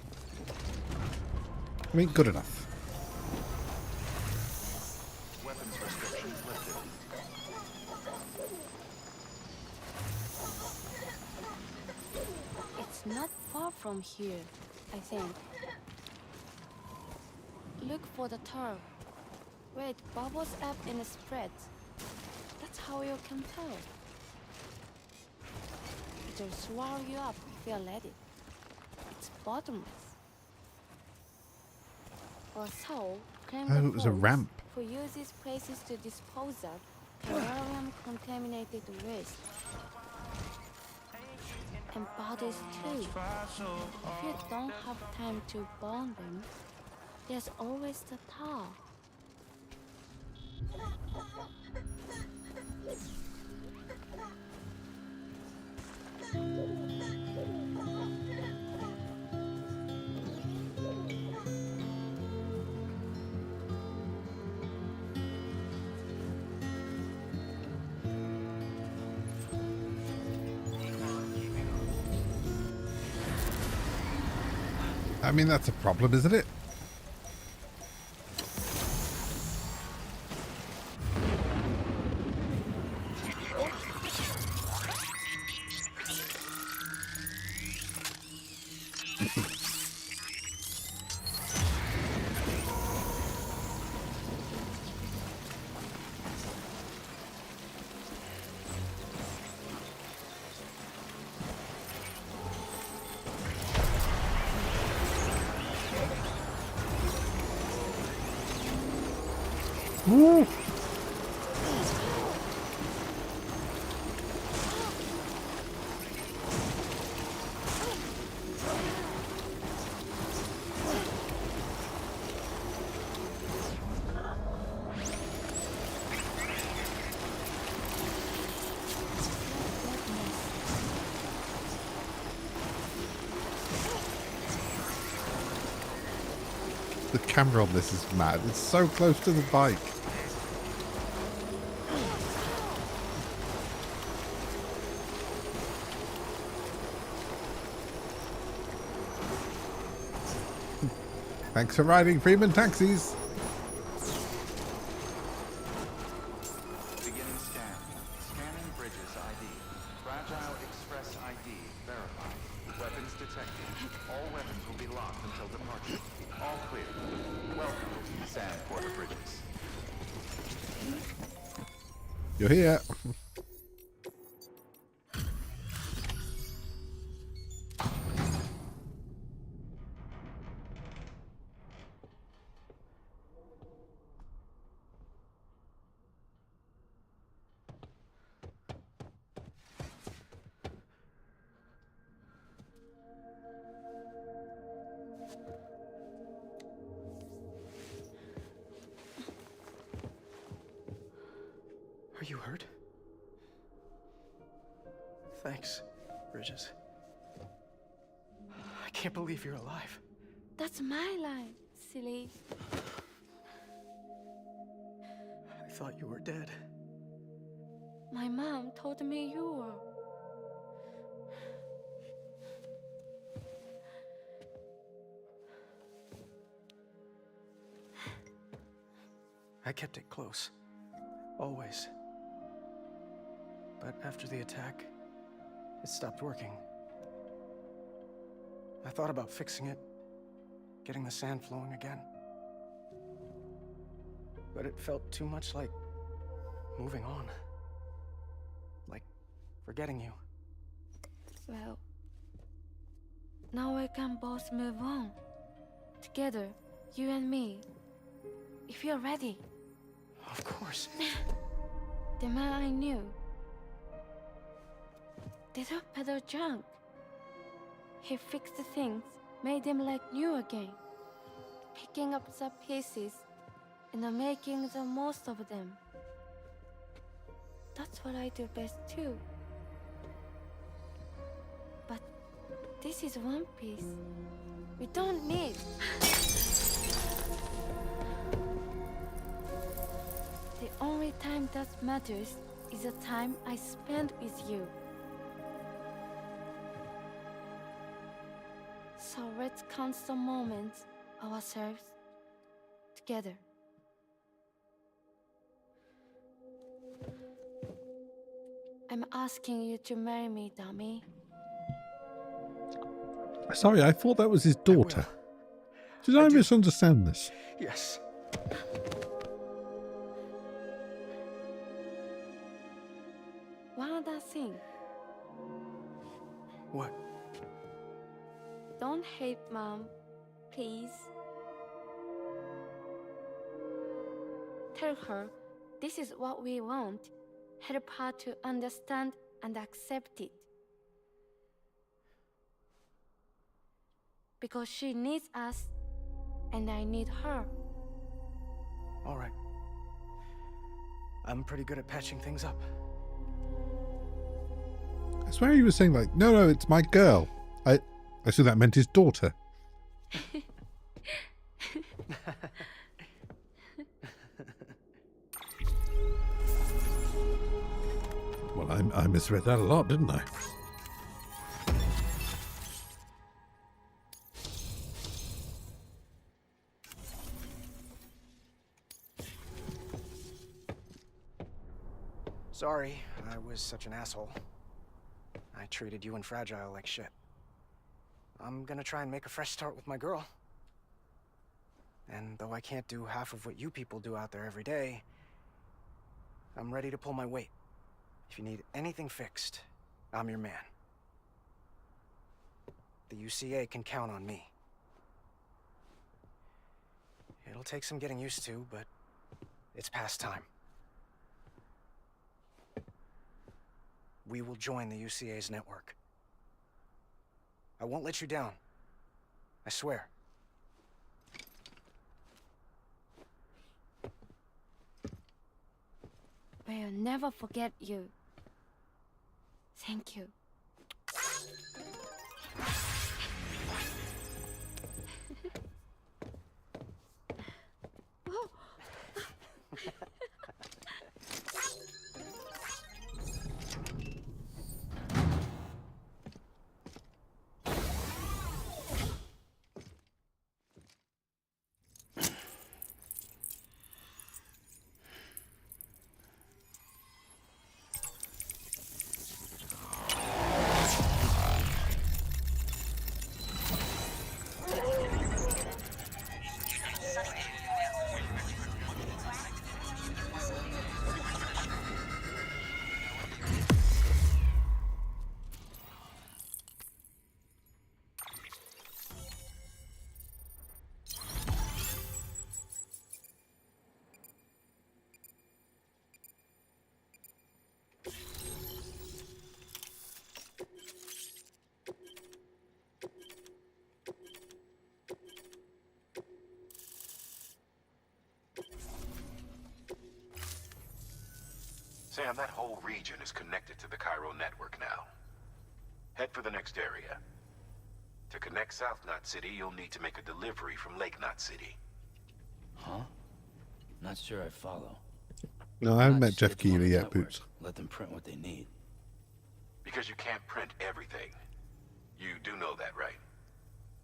I mean, good enough. Weapons restrictions lifted. It's not far from here, I think. Look for the turf. Where it bubbles up and spreads. That's how you can tell. water swallow you up if you let it. It's bottomless. Or so claim Oh, the it was a folks ramp. who use these places to dispose of calorium-contaminated waste. And bodies too. If you don't have time to burn them, there's always the tar. I mean, that's a problem, isn't it? Woo! The camera on this is mad. It's so close to the bike. Thanks for riding, Freeman Taxis. Beginning scan. Scanning bridges ID. Fragile Express ID verified. Weapons detected. All weapons will be locked until departure. All clear. Welcome, Sam Porter Bridges. You're here. Are you hurt? Thanks, Bridges. I can't believe you're alive. That's my line, silly. I thought you were dead. My mom told me you were. I kept it close. Always. But after the attack, it stopped working. I thought about fixing it, getting the sand flowing again. But it felt too much like moving on. Like forgetting you. Well, now we can both move on. Together, you and me. If you're ready. Of course. The man I knew. They don't peddle junk. He fixed the things, made them like new again. Picking up the pieces and making the most of them. That's what I do best too. But this is one piece. We don't need. The only time that matters is the time I spend with you. So let's count the moments ourselves together. I'm asking you to marry me, dummy. Sorry, I thought that was his daughter. Did I misunderstand this? Yes. One other thing. What? Don't hate Mom, please. Tell her this is what we want. Help her to understand and accept it. Because she needs us, and I need her. All right. I'm pretty good at patching things up. I swear he was saying like, no, it's my girl. I assume that meant his daughter. Well, I misread that a lot, didn't I? Sorry, I was such an asshole. I treated you and Fragile like shit. I'm gonna try and make a fresh start with my girl. And though I can't do half of what you people do out there every day, I'm ready to pull my weight. If you need anything fixed, I'm your man. The UCA can count on me. It'll take some getting used to, but it's past time. We will join the UCA's network. I won't let you down. I swear. We'll never forget you. Thank you. Sam, that whole region is connected to the Cairo network now. Head for the next area. To connect South Knot City, you'll need to make a delivery from Lake Knot City. Huh? Not sure I follow. No, I haven't Not met Jeff shit on the Keighley yet, network. Boots. Let them print what they need. Because you can't print everything. You do know that, right?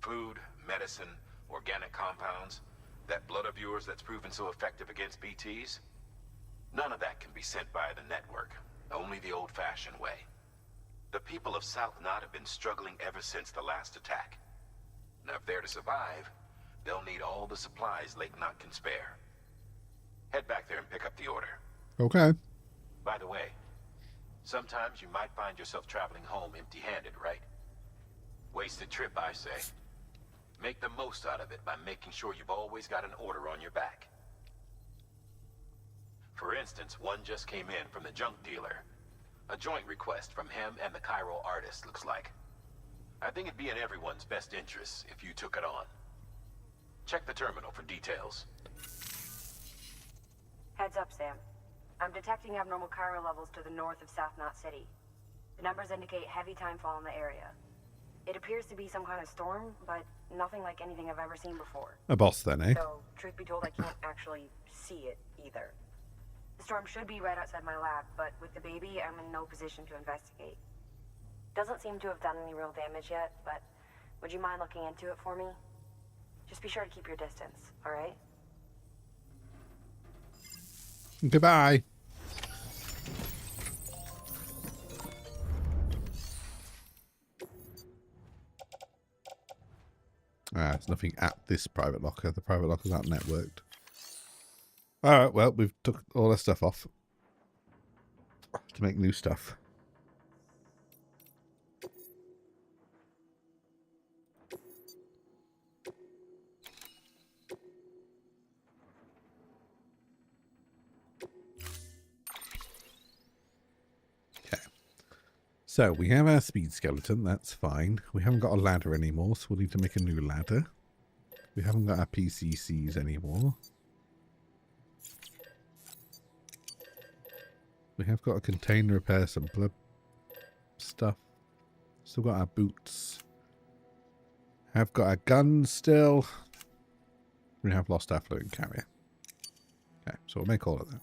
Food, medicine, organic compounds, that blood of yours that's proven so effective against BTs? None of that can be sent via the network. Only the old-fashioned way. The people of South Knot have been struggling ever since the last attack. Now, if they're to survive, they'll need all the supplies Lake Knot can spare. Head back there and pick up the order. Okay. By the way, sometimes you might find yourself traveling home empty-handed, right? Wasted trip, I say. Make the most out of it by making sure you've always got an order on your back. For instance, one just came in from the junk dealer. A joint request from him and the Cairo artist, looks like. I think it'd be in everyone's best interest if you took it on. Check the terminal for details. Heads up, Sam. I'm detecting abnormal Cairo levels to the north of South Knot City. The numbers indicate heavy timefall in the area. It appears to be some kind of storm, but nothing like anything I've ever seen before. A boss then, eh? So, truth be told, I can't actually see it either. The storm should be right outside my lab, but with the baby, I'm in no position to investigate. Doesn't seem to have done any real damage yet, but would you mind looking into it for me? Just be sure to keep your distance, alright? Goodbye. There's nothing at this private locker. The private locker's not networked. Alright, well, we've took all our stuff off to make new stuff. So we have our speed skeleton, that's fine. We haven't got a ladder anymore, so we'll need to make a new ladder. We haven't got our PCCs anymore. We have got a container repair, some blood stuff. Still got our boots. Have got our guns still. We have lost our floating carrier. Okay, so we'll make all of that.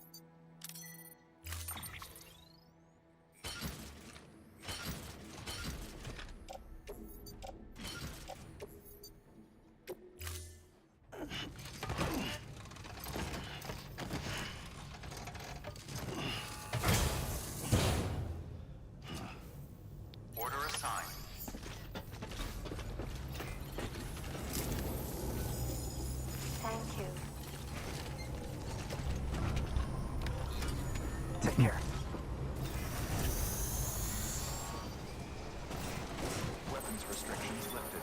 Order assigned. Thank you. Take care. Weapons restrictions lifted.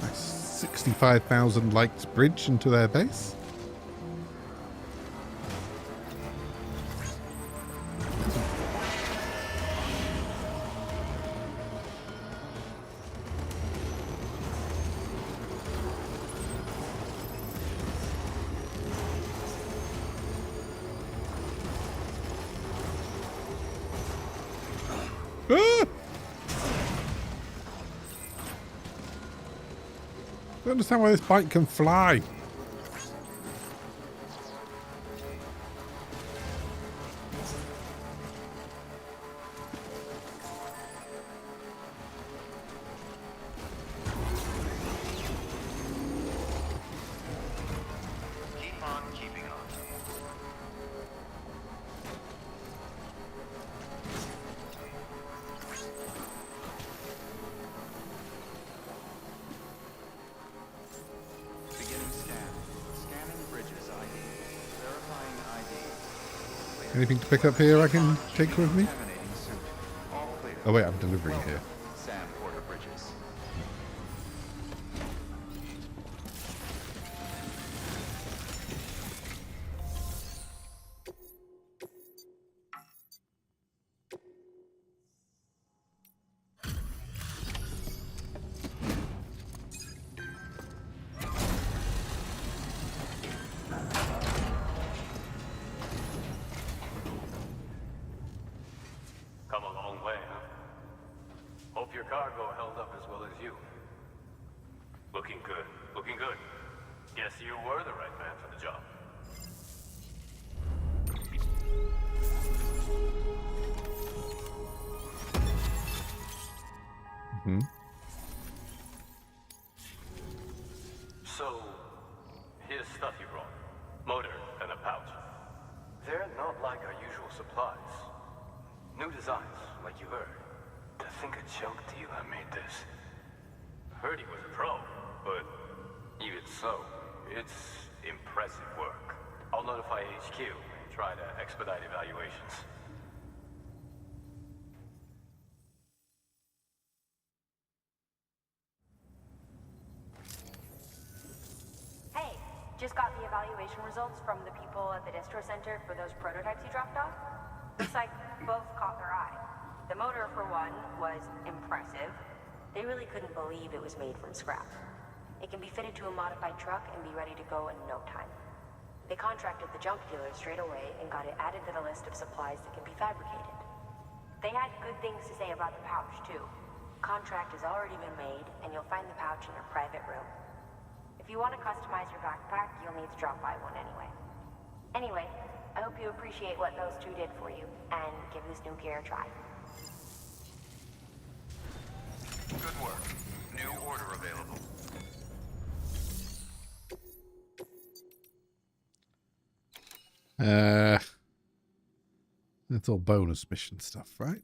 Nice 65,000 lights bridge into their base. Ah! I don't understand why this bike can fly. Keep on keeping on. Beginning scan. Scanning bridges ID. Verifying ID. Anything to pick up here I can take with me? Contaminating suit. All clear. Oh wait, I'm delivering here. Sam Porter Bridges. Come a long way, huh? Hope your cargo held up as well as you. Looking good. Looking good. Guess you were the right man for the job. Hmm. So, here's stuff you brought. Motor and a pouch. They're not like our usual supplies. New designs, like you heard. To think a junk dealer made this. Heard he was a pro, but even so, it's impressive work. I'll notify HQ and try to expedite evaluations. Hey, just got the evaluation results from the people at the distro center for those prototypes you dropped off. Looks like both caught their eye. The motor, for one, was impressive. They really couldn't believe it was made from scrap. It can be fitted to a modified truck and be ready to go in no time. They contracted the junk dealer straight away and got it added to the list of supplies that can be fabricated. They had good things to say about the pouch, too. Contract has already been made, and you'll find the pouch in their private room. If you want to customize your backpack, you'll need to drop by one anyway. Anyway, I hope you appreciate what those two did for you, and give this new gear a try. new order available. That's all bonus mission stuff, right?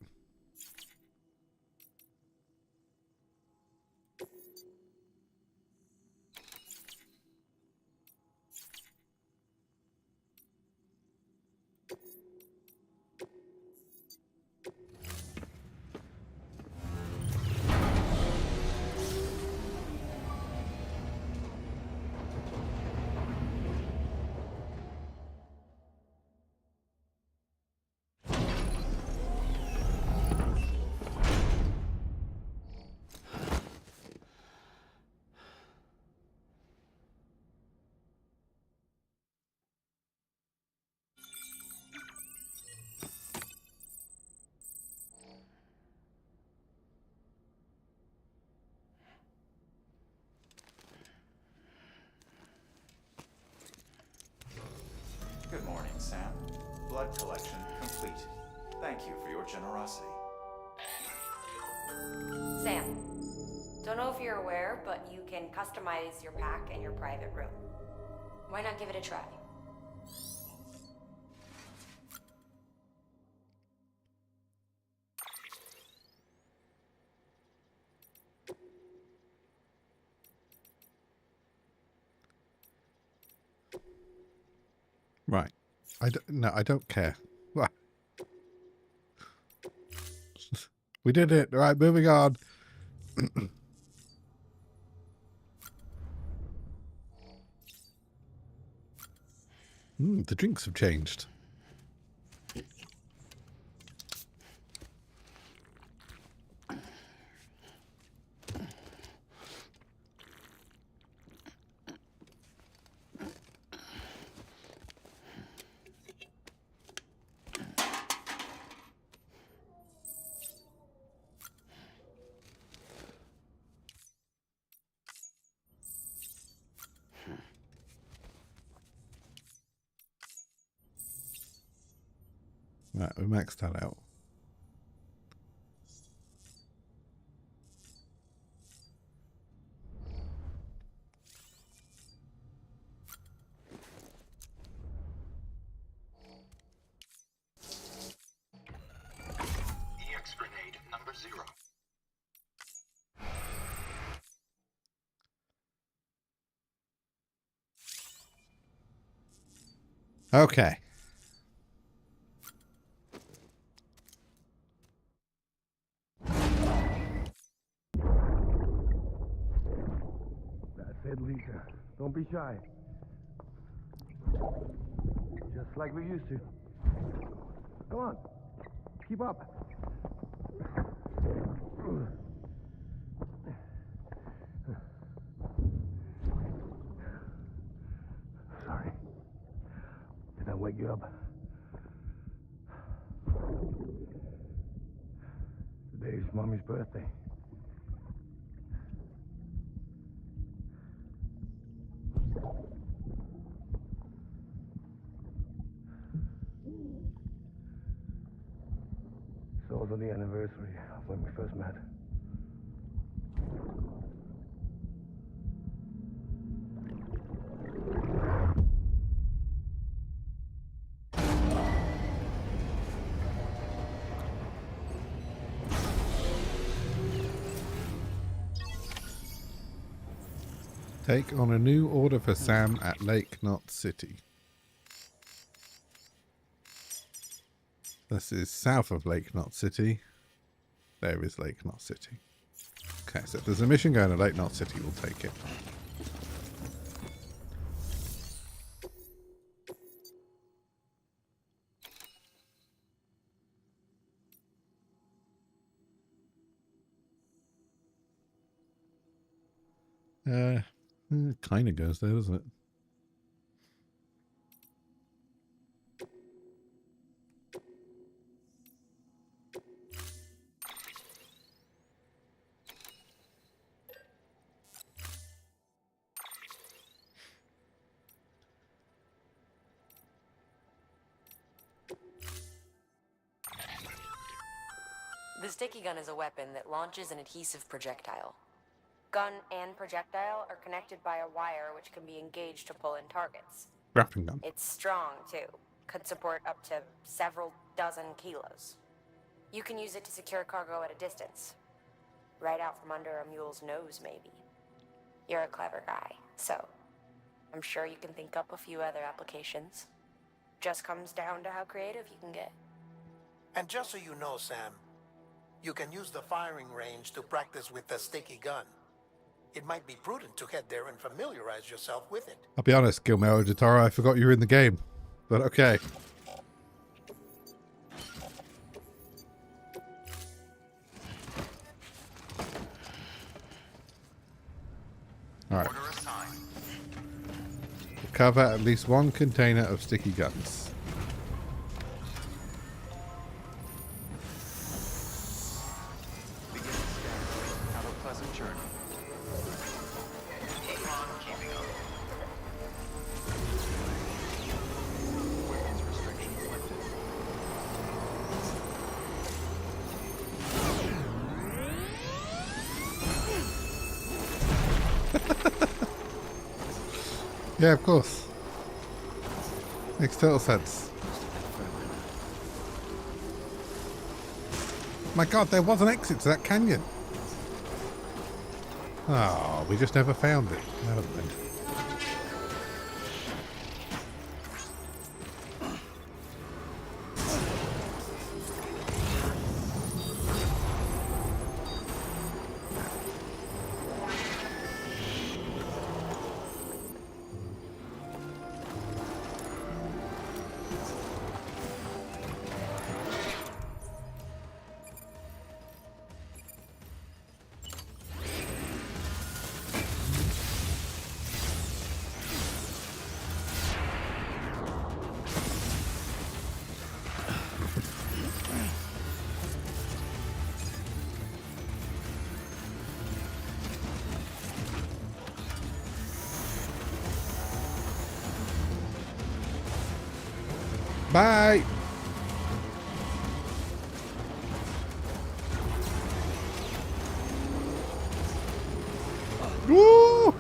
Good morning, Sam. Blood collection complete. Thank you for your generosity. Sam, don't know if you're aware, but you can customize your pack and your private room. Why not give it a try? Right. I don't care. What? We did it. Right, moving on. The drinks have changed. Right, we maxed that out. EX grenade number 0. Okay. That's it, Lisa. Don't be shy. Just like we used to. Come on. Keep up. Sorry. Did I wake you up? Today's Mommy's birthday. It's also the anniversary of when we first met. Take on a new order for Sam at Lake Knot City. This is south of Lake Knot City. There is Lake Knot City. Okay, so if there's a mission going to Lake Knot City, we'll take it. Kind of goes there, doesn't it? The sticky gun is a weapon that launches an adhesive projectile. Gun and projectile are connected by a wire which can be engaged to pull in targets. Grappling gun. It's strong, too. Could support up to several dozen kilos. You can use it to secure cargo at a distance. Right out from under a mule's nose, maybe. You're a clever guy, so I'm sure you can think up a few other applications. Just comes down to how creative you can get. And just so you know, Sam, you can use the firing range to practice with the sticky gun. It might be prudent to head there and familiarize yourself with it. I'll be honest, Guillermo del Toro, I forgot you were in the game. But okay. Alright. Recover at least one container of sticky guns. Begin scanning. Have a pleasant journey. Keep on keeping up. Weapons restrictions lifted. Yeah, of course. Makes total sense. My god, there was an exit to that canyon. Oh, we just never found it. Never mind. Bye. Woo!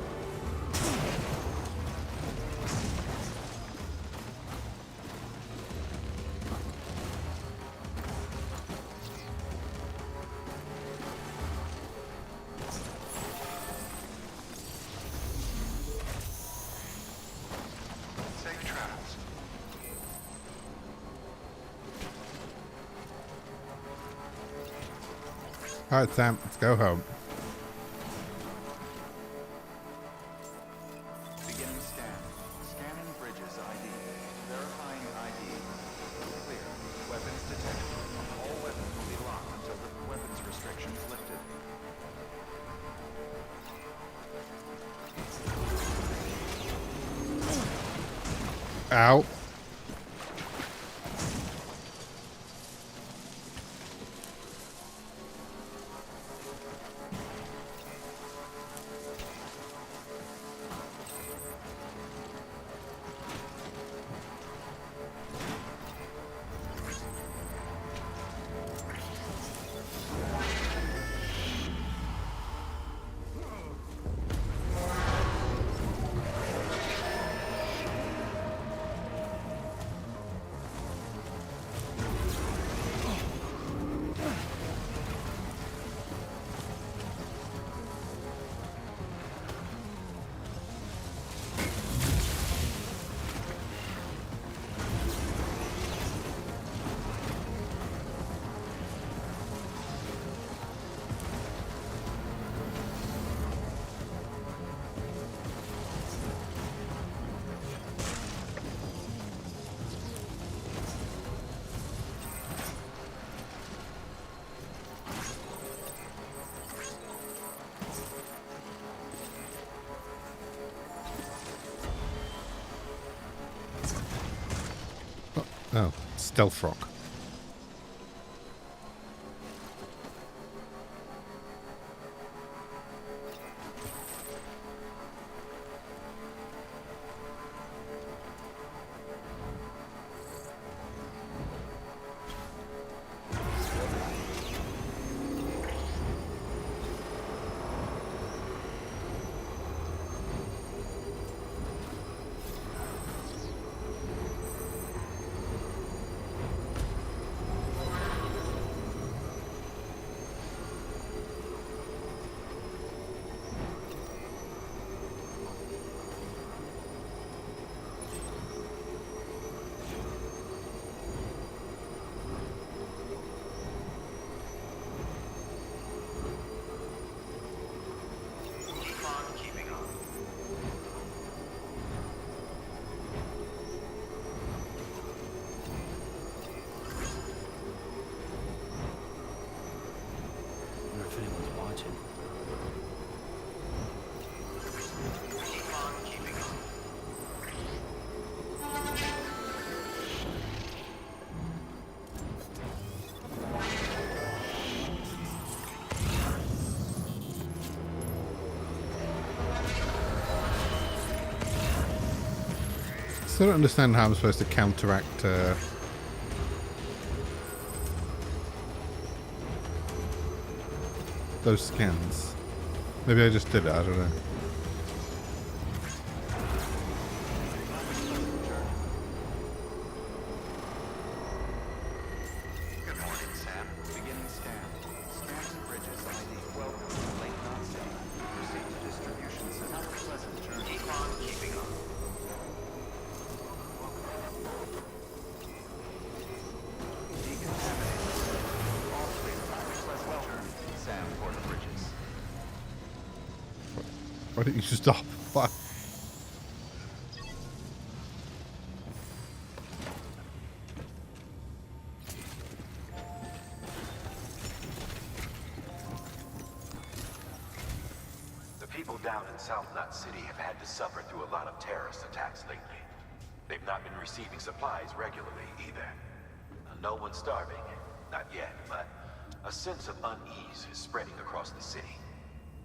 Safe travels. All right, Sam, let's go home. Beginning scan. Scanning bridges ID. Verifying ID. Clear. Weapons detected. All weapons will be locked until the weapons restrictions lifted. Ow. Oh, stealth rock. anyone's watching. Keep on keeping on. Still don't understand how I'm supposed to counteract those scans. Maybe I just did it, I don't know. Good morning, Sam. Beginning scan. Scans and bridges ID. Welcome to Lake Knot. Proceed to distribution center. Have a pleasant journey. Keep on keeping on. Decontaminated. All clear. Have a pleasant journey. Sam for the bridges. Why didn't you just stop? What? The people down in South Knot City have had to suffer through a lot of terrorist attacks lately. They've not been receiving supplies regularly either. No one's starving, not yet, but a sense of unease is spreading across the city.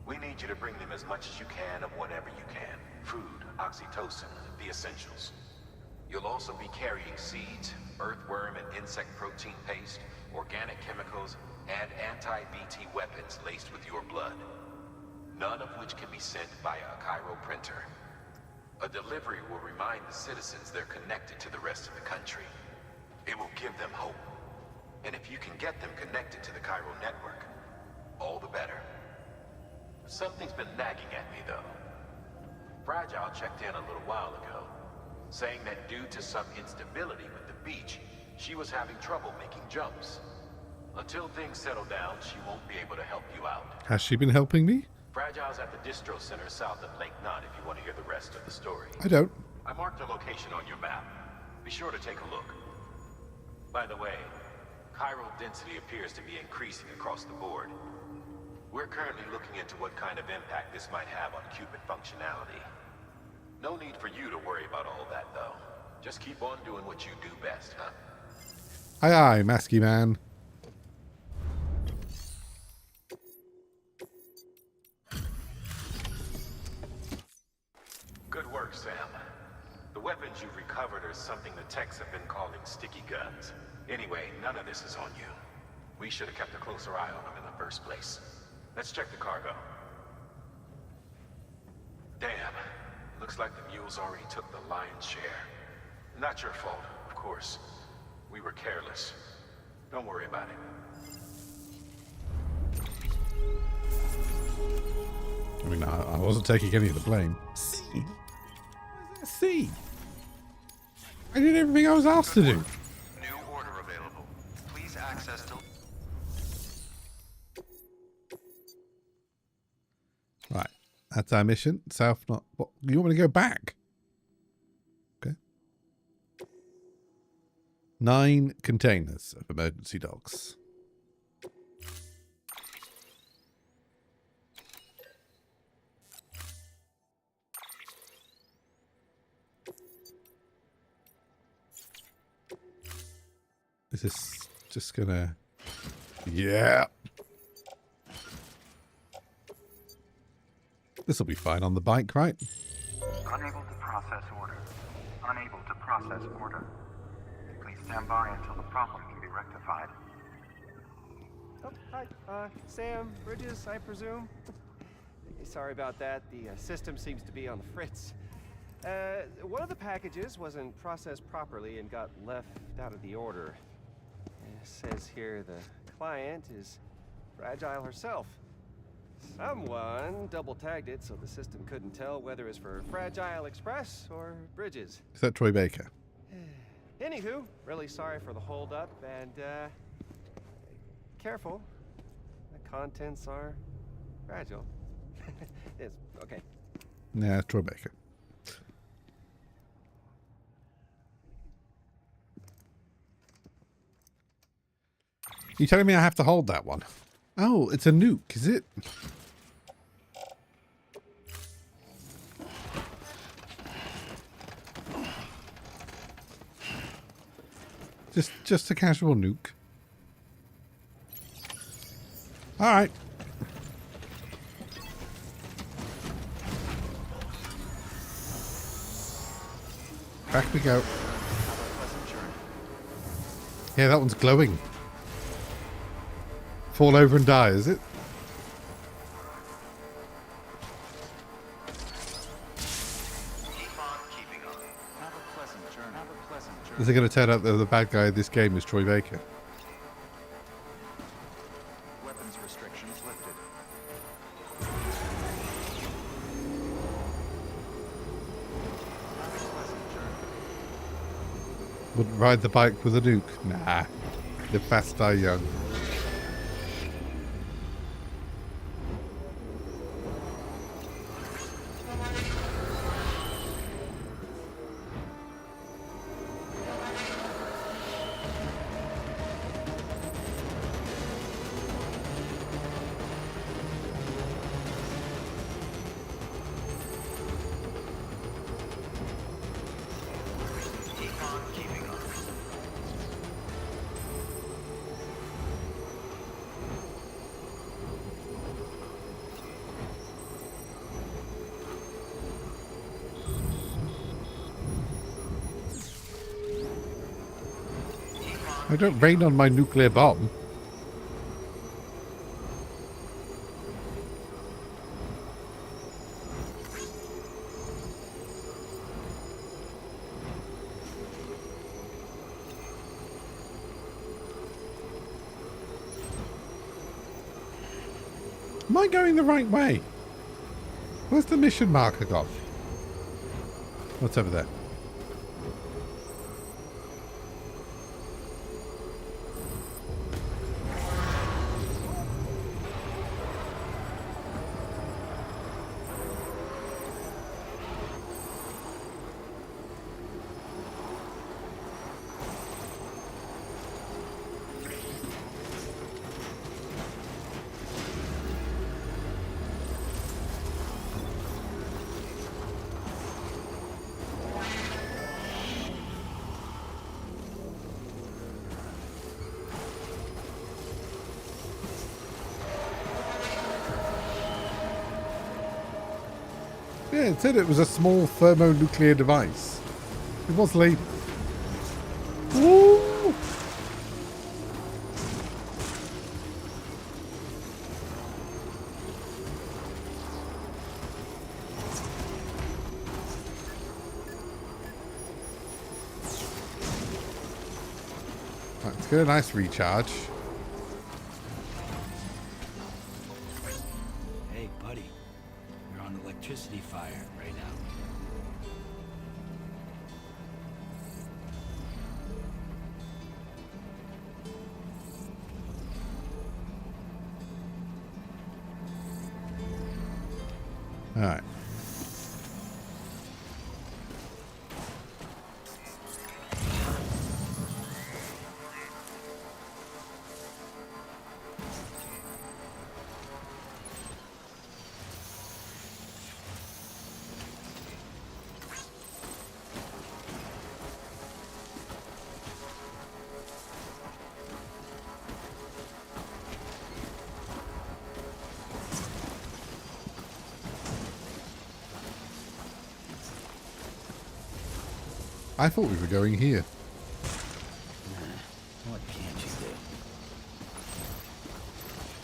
We need you to bring them as much as you can of whatever you can. Food, oxytocin, the essentials. You'll also be carrying seeds, earthworm and insect protein paste, organic chemicals, and anti-BT weapons laced with your blood. None of which can be sent via a Cairo printer. A delivery will remind the citizens they're connected to the rest of the country. It will give them hope. And if you can get them connected to the Cairo network, all the better. Something's been nagging at me, though. Fragile checked in a little while ago, saying that due to some instability with the beach, she was having trouble making jumps. Until things settle down, she won't be able to help you out. Has she been helping me? Fragile's at the distro center south of Lake Knot if you want to hear the rest of the story. I don't. I marked the location on your map. Be sure to take a look. By the way, chiral density appears to be increasing across the board. We're currently looking into what kind of impact this might have on Cupid functionality. No need for you to worry about all that, though. Just keep on doing what you do best, huh? Aye aye, Masky Man. Good work, Sam. The weapons you've recovered are something the techs have been calling sticky guns. Anyway, none of this is on you. We should have kept a closer eye on them in the first place. Let's check the cargo. Damn. Looks like the mules already took the lion's share. Not your fault, of course. We were careless. Don't worry about it. I mean, I wasn't taking any of the blame. C? What is that C? I did everything I was asked to do. New order available. Please access to... Right. That's our mission. South Knot. What? You want me to go back? Okay. 9 containers of emergency dogs. Is this just gonna... Yeah. This'll be fine on the bike, right? Unable to process order. Unable to process order. Please stand by until the problem can be rectified. Oh, hi. Sam, Bridges, I presume? Sorry about that. The system seems to be on the fritz. One of the packages wasn't processed properly and got left out of the order. It says here the client is Fragile herself. Someone double-tagged it so the system couldn't tell whether it's for Fragile Express or Bridges. Is that Troy Baker? Anywho, really sorry for the hold-up, and, careful. The contents are fragile. It's okay. Nah, Troy Baker. You telling me I have to hold that one? Oh, it's a nuke, is it? Just a casual nuke. All right. Back we go. Yeah, that one's glowing. Fall over and die, is it? Is it going to turn out that the bad guy of this game is Troy Baker? Weapons restrictions lifted. Wouldn't ride the bike with a nuke? Nah. Live fast, die young. I don't rain on my nuclear bomb. Am I going the right way? Where's the mission marker gone? What's over there? Yeah, it said it was a small thermonuclear device. It was labeled. Woo! Right, let's get a nice recharge. Hey, buddy. You're on electricity fire right now. All right. I thought we were going here. What can't you do?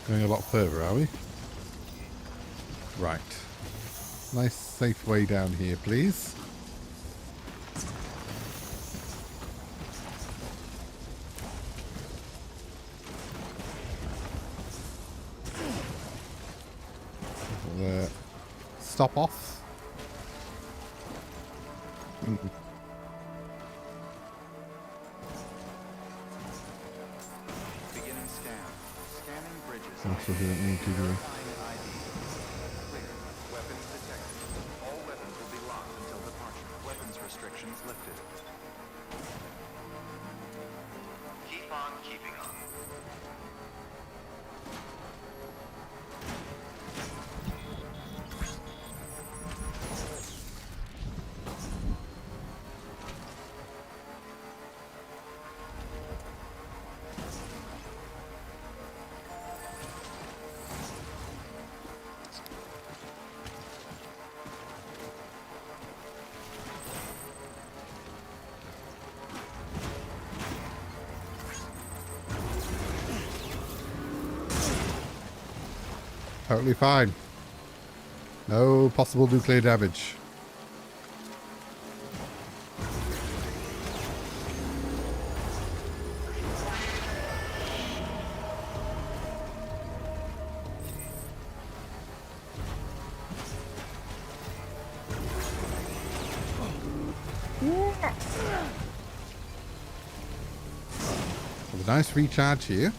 Going a lot further, are we? Right. Nice safe way down here, please. Stop off. Beginning scan. Scanning bridges. Also, we don't need to do. Clear. Weapons detected. All weapons will be locked until departure. Weapons restrictions lifted. Keep on keeping on. Totally fine. No possible nuclear damage. With a nice recharge here.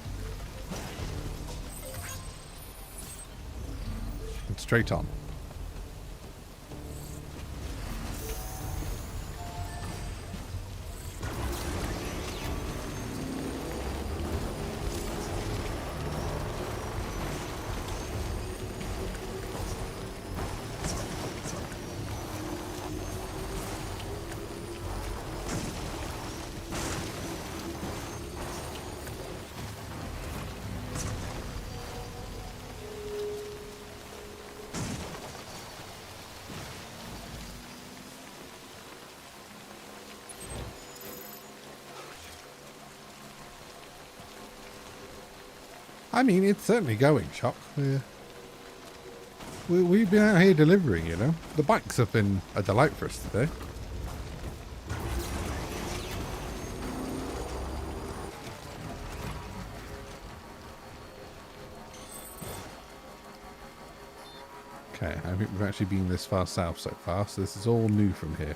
And straight on. I mean, it's certainly going, Chuck. We've been out here delivering, you know. The bikes have been a delight for us today. Okay, I think we've actually been this far south so far, so this is all new from here.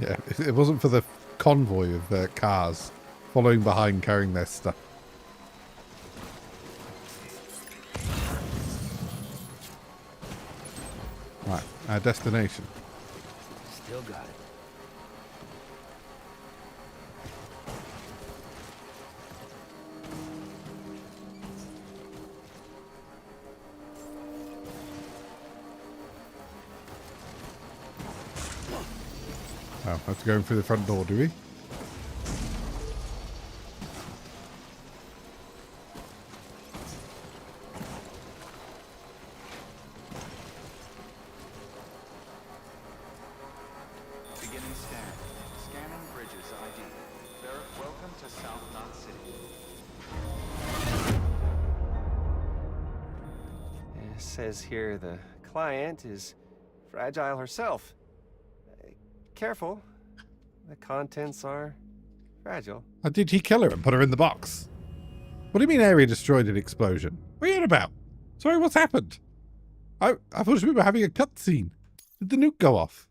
Yeah, if it wasn't for the convoy of cars following behind carrying their stuff. Right, our destination. Still got it. Oh, have to go in through the front door, do we? Beginning scan. Scanning bridges ID. Welcome to South Knot City. It says here the client is fragile herself. Careful. The contents are fragile. Oh, did he kill her and put her in the box? What do you mean area destroyed in explosion? What are you on about? Sorry, what's happened? I thought we were having a cutscene. Did the nuke go off?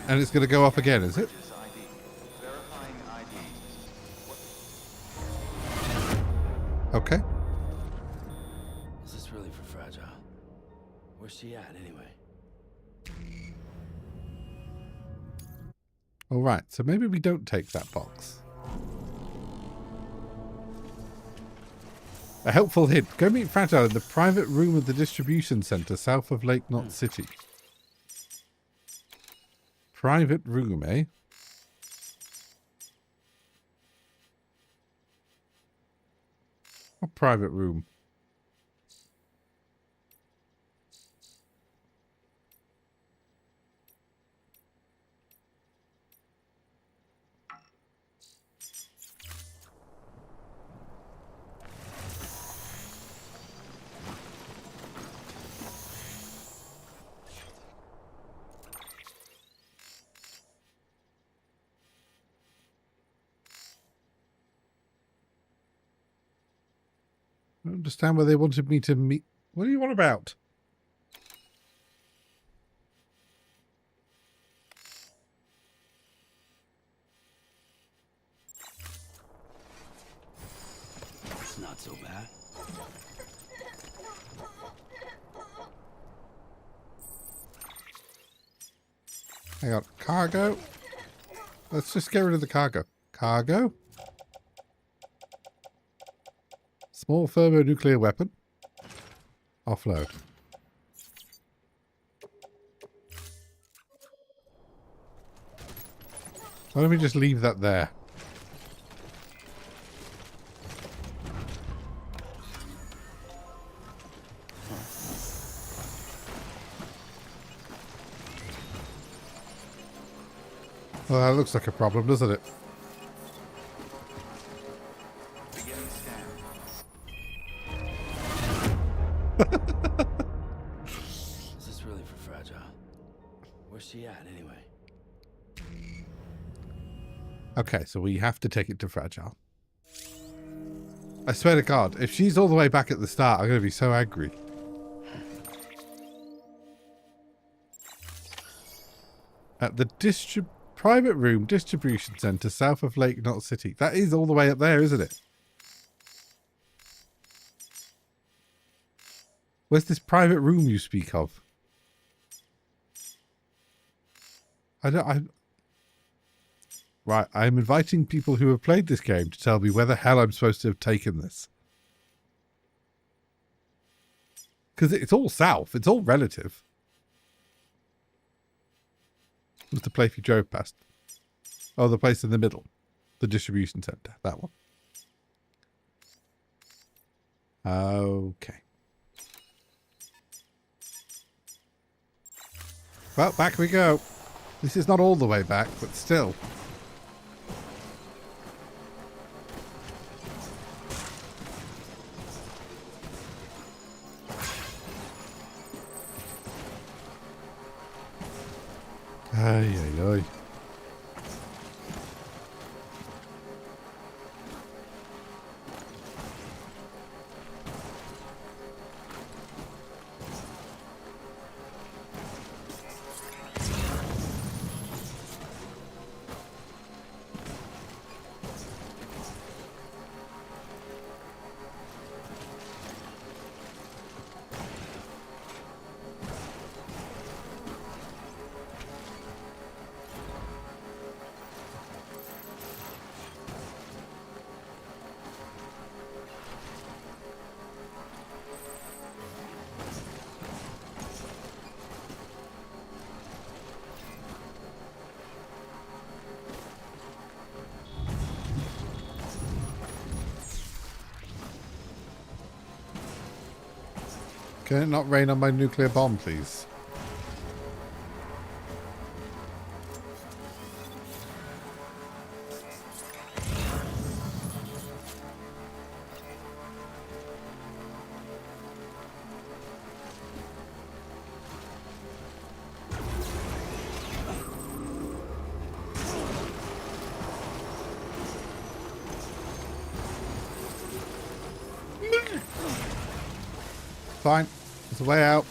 And it's going to go off again, is it? Okay. Is this really for Fragile? Where's she at, anyway? All right, so maybe we don't take that box. A helpful hint. Go meet Fragile in the private room of the distribution center south of Lake Knot City. Private room, eh? What private room? I don't understand why they wanted me to meet. What do you want about? It's not so bad. Hang on. Cargo. Let's just get rid of the cargo. Cargo. Small thermonuclear weapon. Offload. Why don't we just leave that there? Well, that looks like a problem, doesn't it? Beginning scan. Is this really for Fragile? Where's she at, anyway? Okay, so we have to take it to Fragile. I swear to God, if she's all the way back at the start, I'm going to be so angry. At the private room distribution center south of Lake Knot City. That is all the way up there, isn't it? Where's this private room you speak of? Right, I'm inviting people who have played this game to tell me where the hell I'm supposed to have taken this. Because it's all south. It's all relative. It was the place you drove past. Oh, the place in the middle. The distribution center. That one. Okay. Well, back we go. This is not all the way back, but still. Ay, ay, ay. Can it not rain on my nuclear bomb, please? Fine. There's a way out.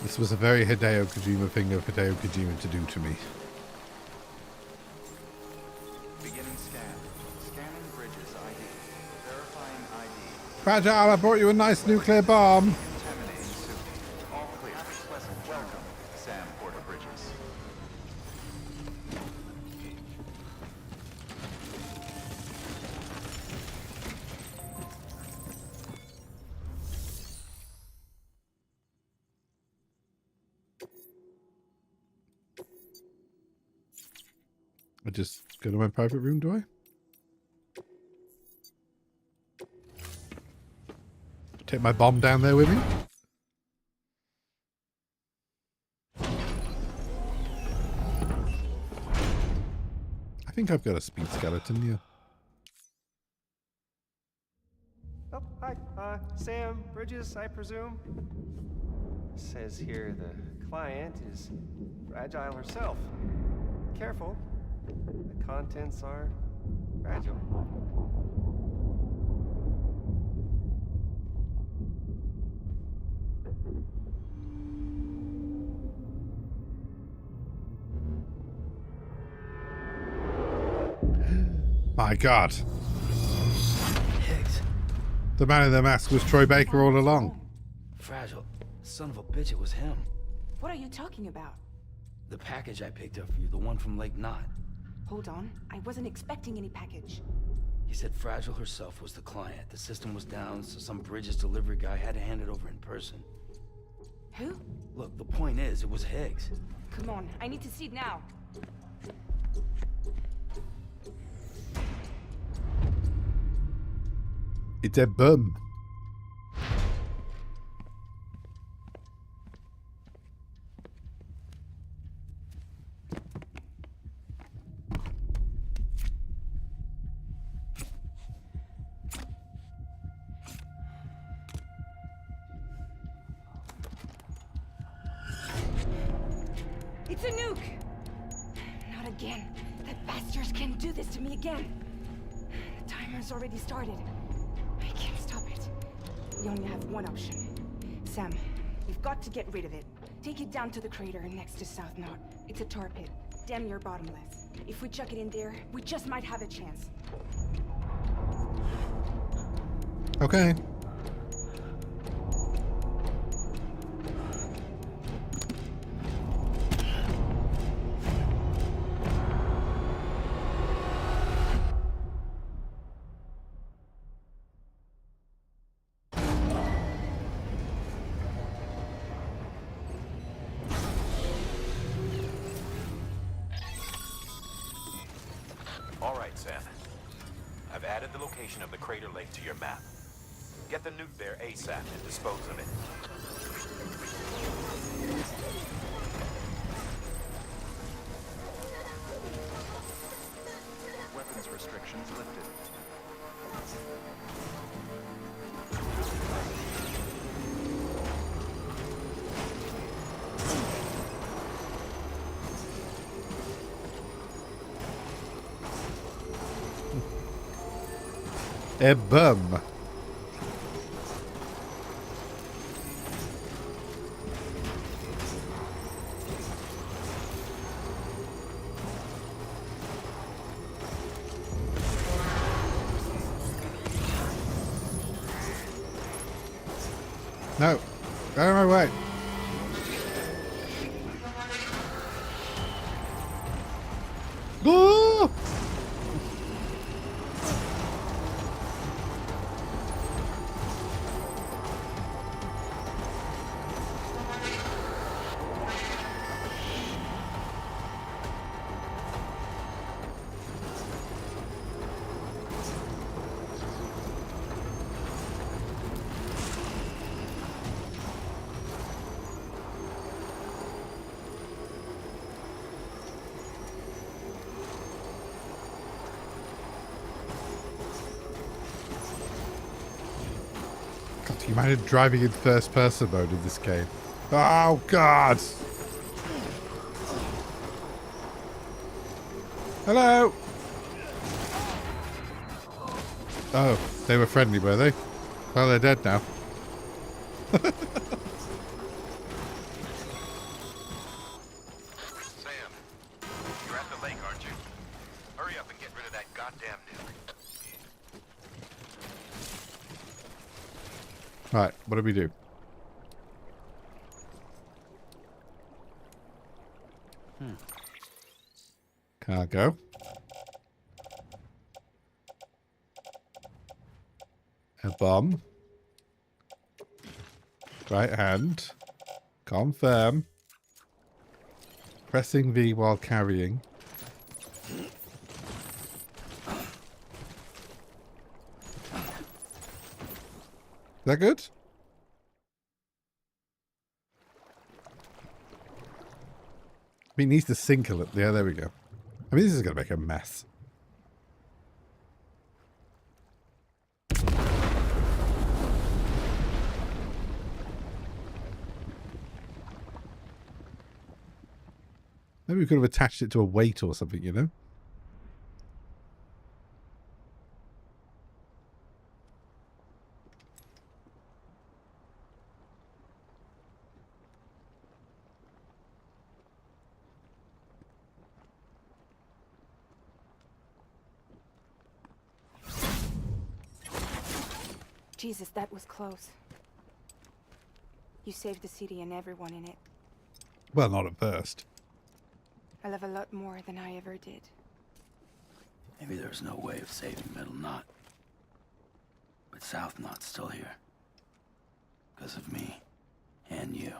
This was a very Hideo Kojima thing of Hideo Kojima to do to me. Beginning scan. Scanning bridges ID. Verifying ID. Fragile, I brought you a nice nuclear bomb. Contaminating suit. All clear. Pleasant welcome, Sam Porter Bridges. I just go to my private room, do I? Take my bomb down there with me? I think I've got a speed skeleton, yeah. Oh, hi. Sam, Bridges, I presume? Says here the client is fragile herself. Careful. The contents are fragile. My God. Higgs. The man in the mask was Troy Baker all along. Fragile. Son of a bitch, it was him. What are you talking about? The package I picked up for you, the one from Lake Knot. Hold on. I wasn't expecting any package. He said Fragile herself was the client. The system was down, so some Bridges delivery guy had to hand it over in person. Who? Look, the point is, it was Higgs. Come on. I need to see it now. It's a bum. It's a nuke! Not again. That bastards can't do this to me again. The timer's already started. I can't stop it. We only have one option. Sam, we've got to get rid of it. Take it down to the crater next to South Knot. It's a tar pit. Damn near bottomless. If we chuck it in there, we just might have a chance. Okay. All right, Sam. I've added the location of the crater lake to your map. Get the nuke there ASAP and dispose of it. Weapons restrictions lifted. A bum. No. Go my way. Boo! God, you imagine driving in first person mode in this game. Oh God! Hello! Oh, they were friendly, were they? Well, they're dead now. Sam, you're at the lake, aren't you? Hurry up and get rid of that goddamn nuke. Right, what do we do? Cargo. A bomb. Right hand. Confirm. Pressing V while carrying. that good? It needs to sink a little. Yeah, there we go. I mean, this is going to make a mess. Maybe we could have attached it to a weight or something, you know? Jesus, that was close. You saved the city and everyone in it. Well, not at first. I love a lot more than I ever did. Maybe there's no way of saving Middle Knot. But South Knot's still here. Because of me. And you.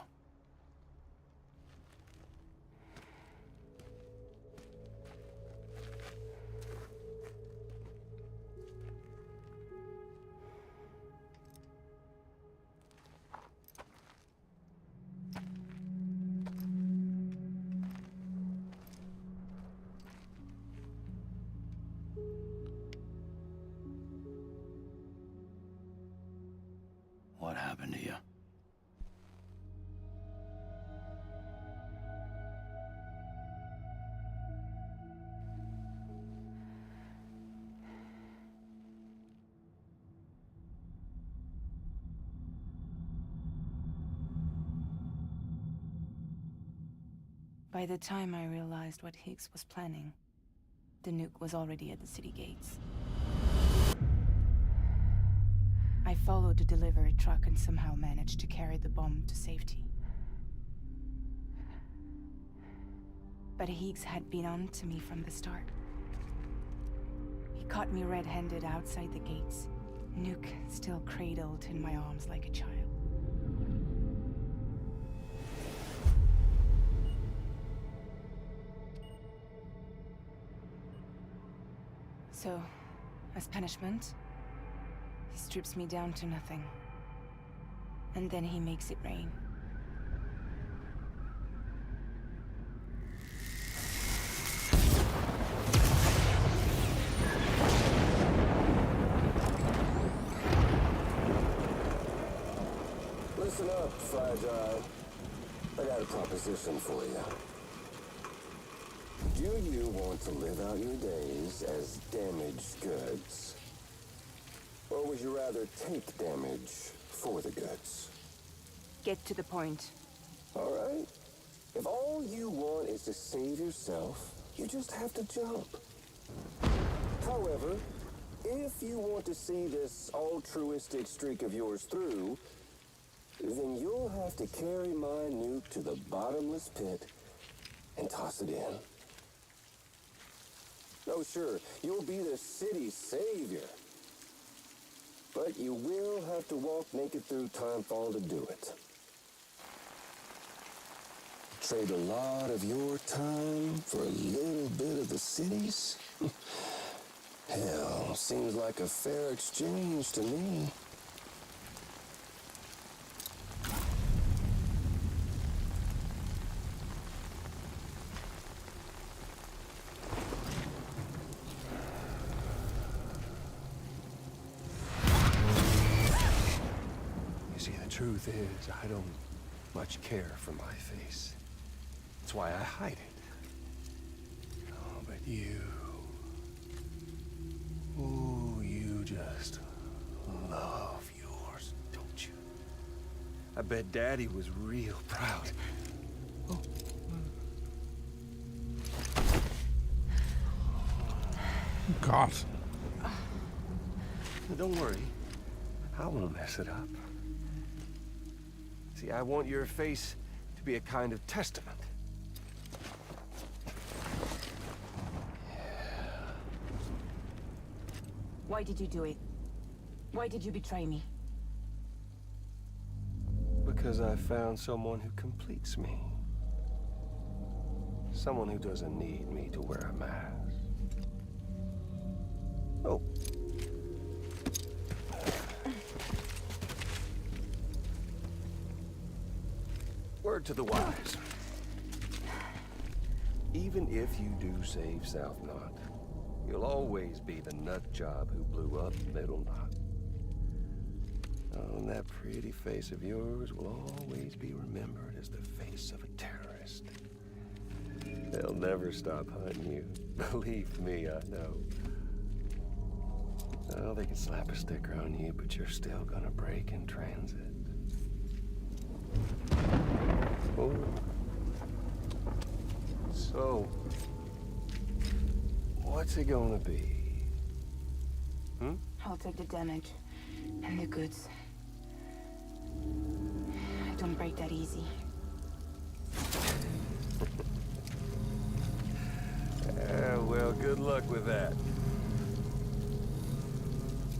What happened to you? By the time I realized what Higgs was planning, the nuke was already at the city gates. I followed the delivery truck and somehow managed to carry the bomb to safety. But Higgs had been on to me from the start. He caught me red-handed outside the gates, nuke still cradled in my arms like a child. So, as punishment, he strips me down to nothing. And then he makes it rain. Listen up, Fragile. I got a proposition for you. Do you want to live out your days as damaged goods? Or would you rather take damage for the goods? Get to the point. All right. If all you want is to save yourself, you just have to jump. However, if you want to see this altruistic streak of yours through, then you'll have to carry my nuke to the bottomless pit and toss it in. Oh, sure, you'll be the city's savior. But you will have to walk naked through Timefall to do it. Trade a lot of your time for a little bit of the city's? Hell, seems like a fair exchange to me. Truth is, I don't much care for my face. That's why I hide it. Oh, but you... Ooh, you just love yours, don't you? I bet Daddy was real proud. Oh. God. Don't worry. I won't mess it up. See, I want your face to be a kind of testament. Why did you do it? Why did you betray me? Because I found someone who completes me. Someone who doesn't need me to wear a mask. Oh. Word to the wise. Even if you do save South Knot, you'll always be the nut job who blew up Middle Knot. Oh, and that pretty face of yours will always be remembered as the face of a terrorist. They'll never stop hunting you. Believe me, I know. Oh, they can slap a sticker on you, but you're still gonna break in transit. Oh. So, what's it gonna be? Hmm? I'll take the damage and the goods. I don't break that easy. Well, good luck with that.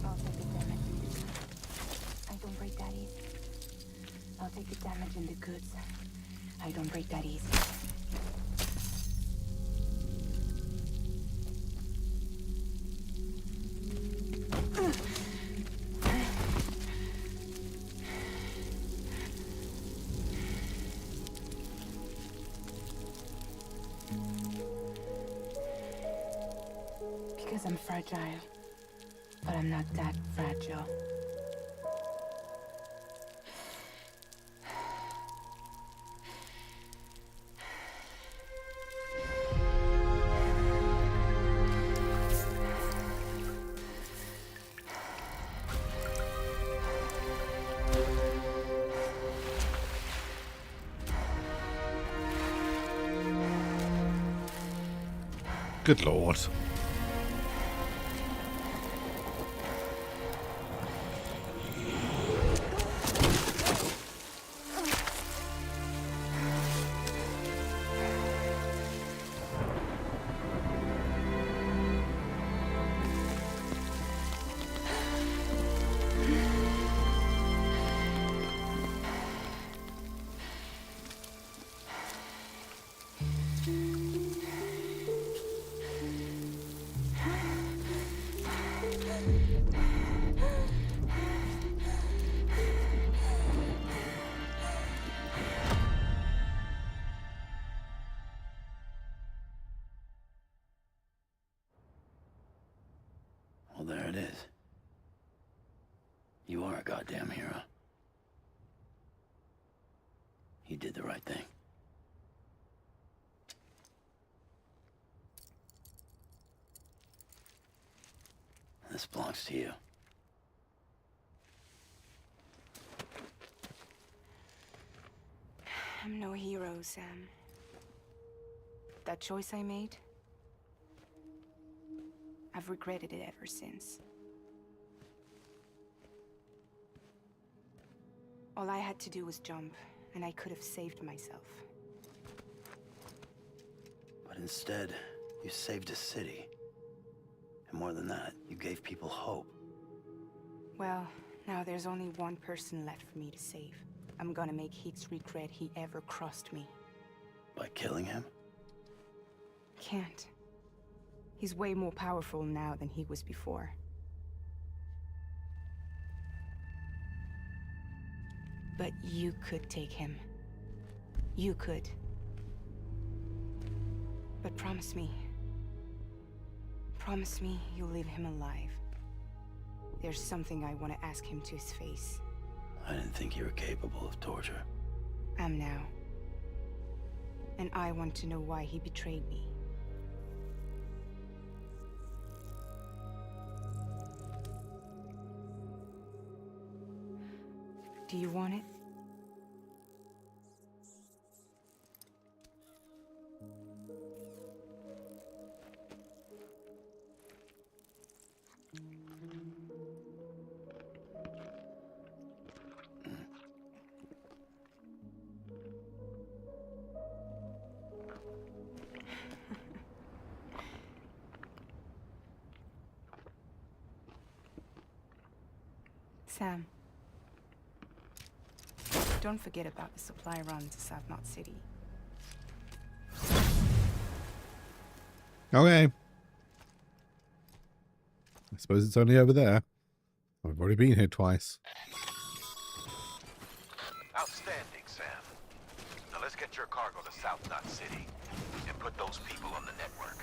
I'll take the damage. I don't break that easy. I'll take the damage and the goods. I don't break that easy. Because I'm fragile. But I'm not that fragile. Good lord. Well, there it is. You are a goddamn hero. You did the right thing. This belongs to you. I'm no hero, Sam. That choice I made, I've regretted it ever since. All I had to do was jump, and I could have saved myself. But instead, you saved a city. And more than that, you gave people hope. Well, now there's only one person left for me to save. I'm gonna make Hicks regret he ever crossed me. By killing him? Can't. He's way more powerful now than he was before. But you could take him. You could. But promise me. Promise me you'll leave him alive. There's something I want to ask him to his face. I didn't think you were capable of torture. Am now. And I want to know why he betrayed me. Do you want it? Sam. Don't forget about the supply run to South Knot City. Okay. I suppose it's only over there. I've already been here twice. Outstanding, Sam. Now let's get your cargo to South Knot City and put those people on the network.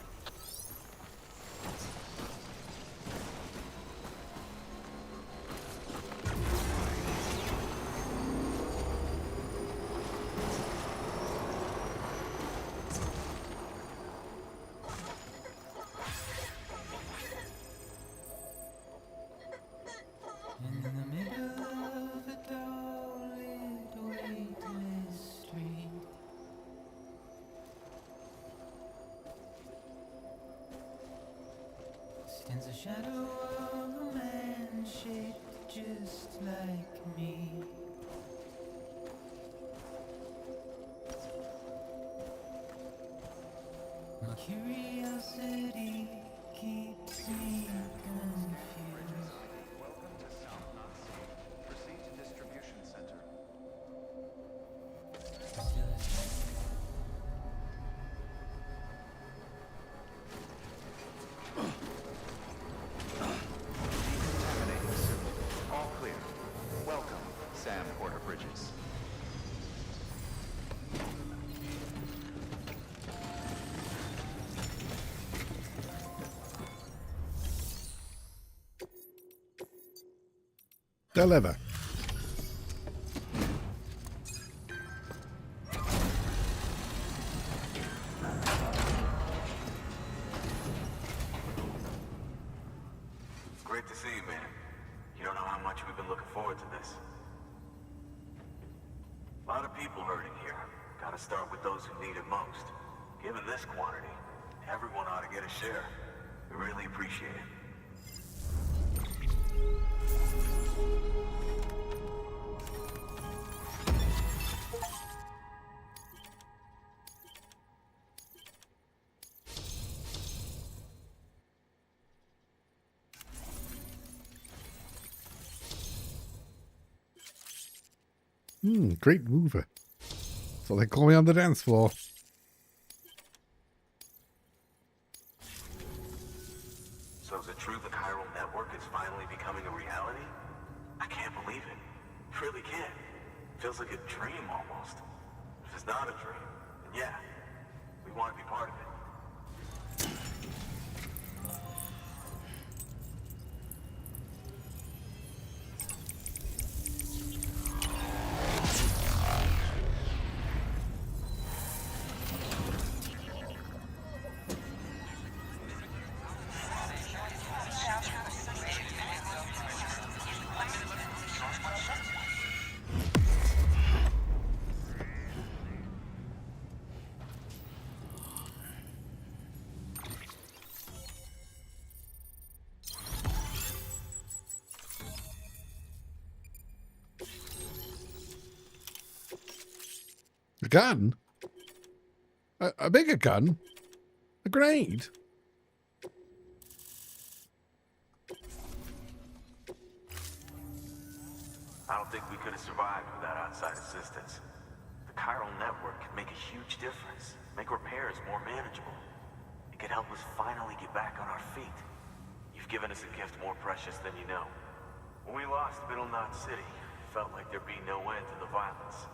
In the middle of a dull-lit, weightless street, stands a shadow of a man shaped just like me. My curiosity keeps me confused. Welcome to South Knot City. Proceed to distribution center. Decontaminating suit. All clear. Welcome, Sam Porter Bridges. Deliver. Great to see you, man. You don't know how much we've been looking forward to this. A lot of people hurting here. Gotta start with those who need it most. Given this quantity, everyone ought to get a share. We really appreciate it. Great mover. That's what they call me on the dance floor. So is it true the chiral network is finally becoming a reality? I can't believe it. Really can't. Feels like a dream almost. If it's not a dream, then yeah, we want to be part of it. A gun? A bigger gun? A grenade? I don't think we could have survived without outside assistance. The chiral network could make a huge difference, make repairs more manageable. It could help us finally get back on our feet. You've given us a gift more precious than you know. When we lost Middle Knot City, it felt like there'd be no end to the violence.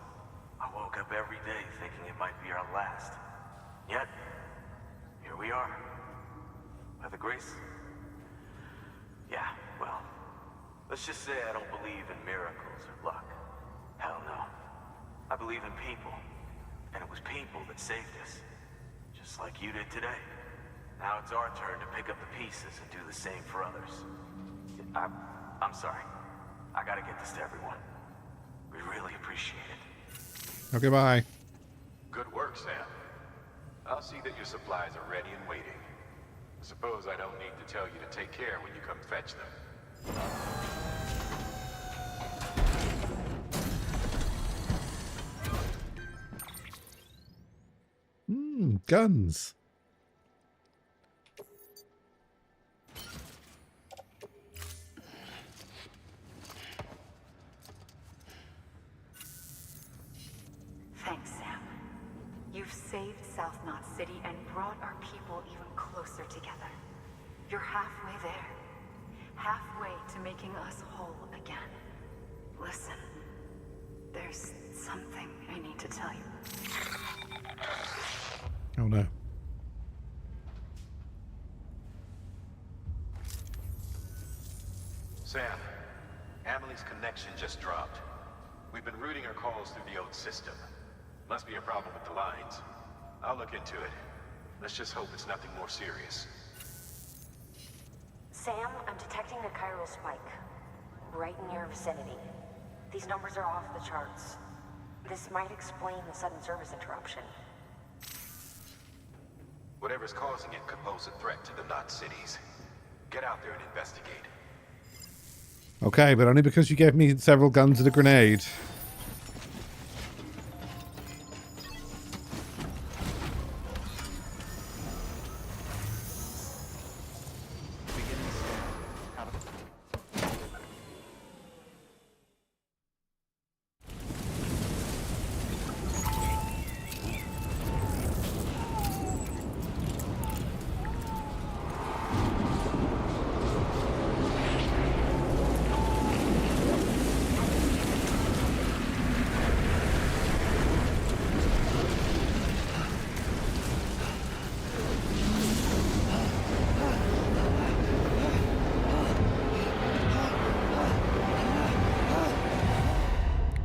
I woke up every day thinking it might be our last. Yet, here we are. By the grace... Yeah, well, let's just say I don't believe in miracles or luck. Hell no. I believe in people. And it was people that saved us. Just like you did today. Now it's our turn to pick up the pieces and do the same for others. I'm sorry. I gotta get this to everyone. We really appreciate it. Okay, bye. Good work, Sam. I'll see that your supplies are ready and waiting. I suppose I don't need to tell you to take care when you come fetch them. Guns. Thanks, Sam. You've saved South Knot City and brought our people even closer together. You're halfway there. halfway to making us whole again. Listen, there's something I need to tell you. Oh no. Sam, Amelie's connection just dropped. We've been routing her calls through the old system. Must be a problem with the lines. I'll look into it. Let's just hope it's nothing more serious. Sam, I'm detecting a chiral spike. Right in your vicinity. These numbers are off the charts. This might explain the sudden service interruption. Whatever's causing it could pose a threat to the Knot cities. Get out there and investigate. Okay, but only because you gave me several guns and a grenade.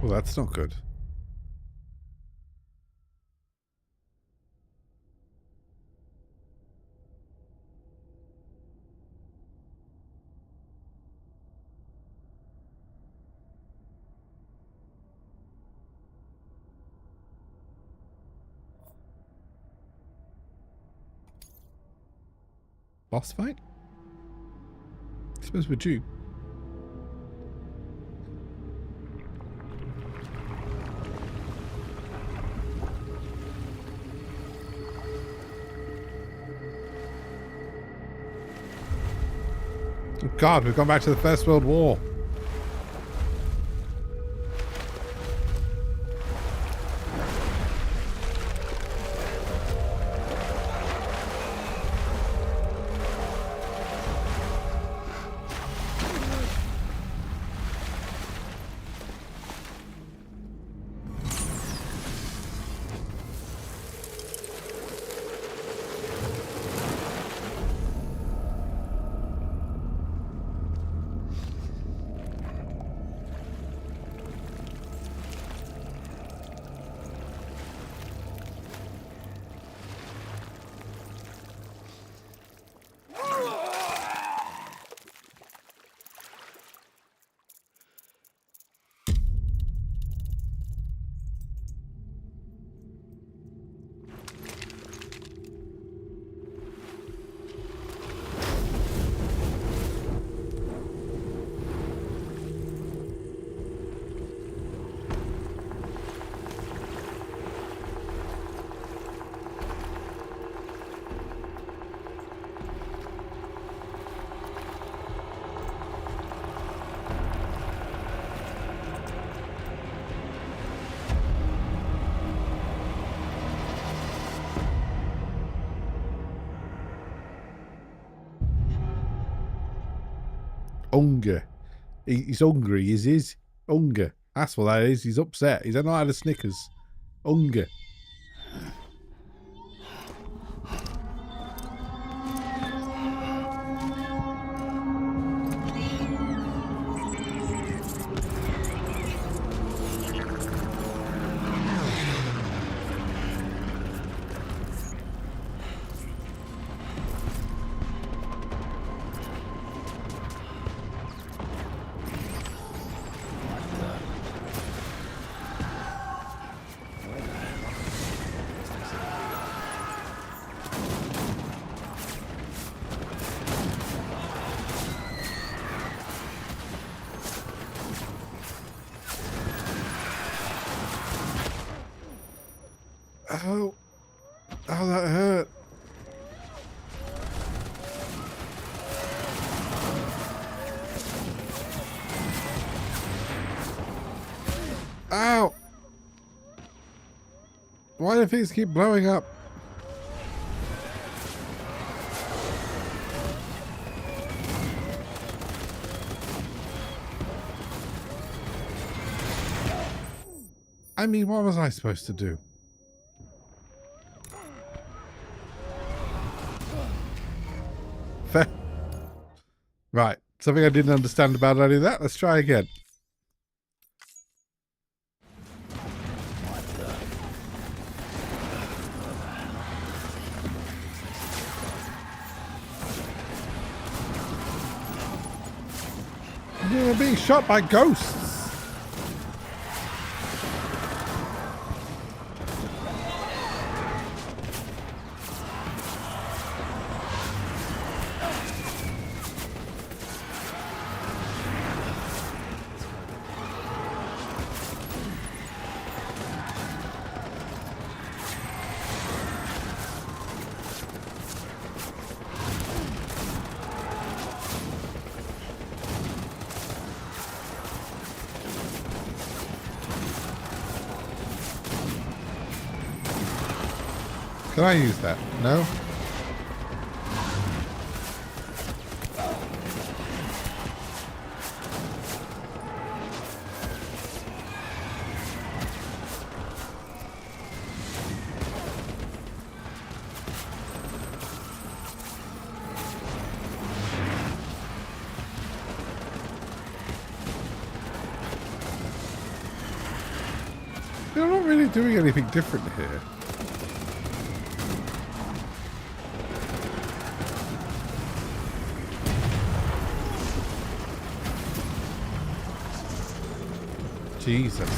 Well, that's not good. Boss fight? I suppose we're due. Oh God, we've gone back to the First World War. Hunger. He's hungry, is he? Hunger. That's what that is. He's upset. He's not had a Snickers. Hunger. Oh, that hurt. Ow! Why do things keep blowing up? I mean, what was I supposed to do? Fair. Right. Something I didn't understand about any of that. Let's try again. We're being shot by ghosts. Can I use that? No? They're not really doing anything different here. Jesus.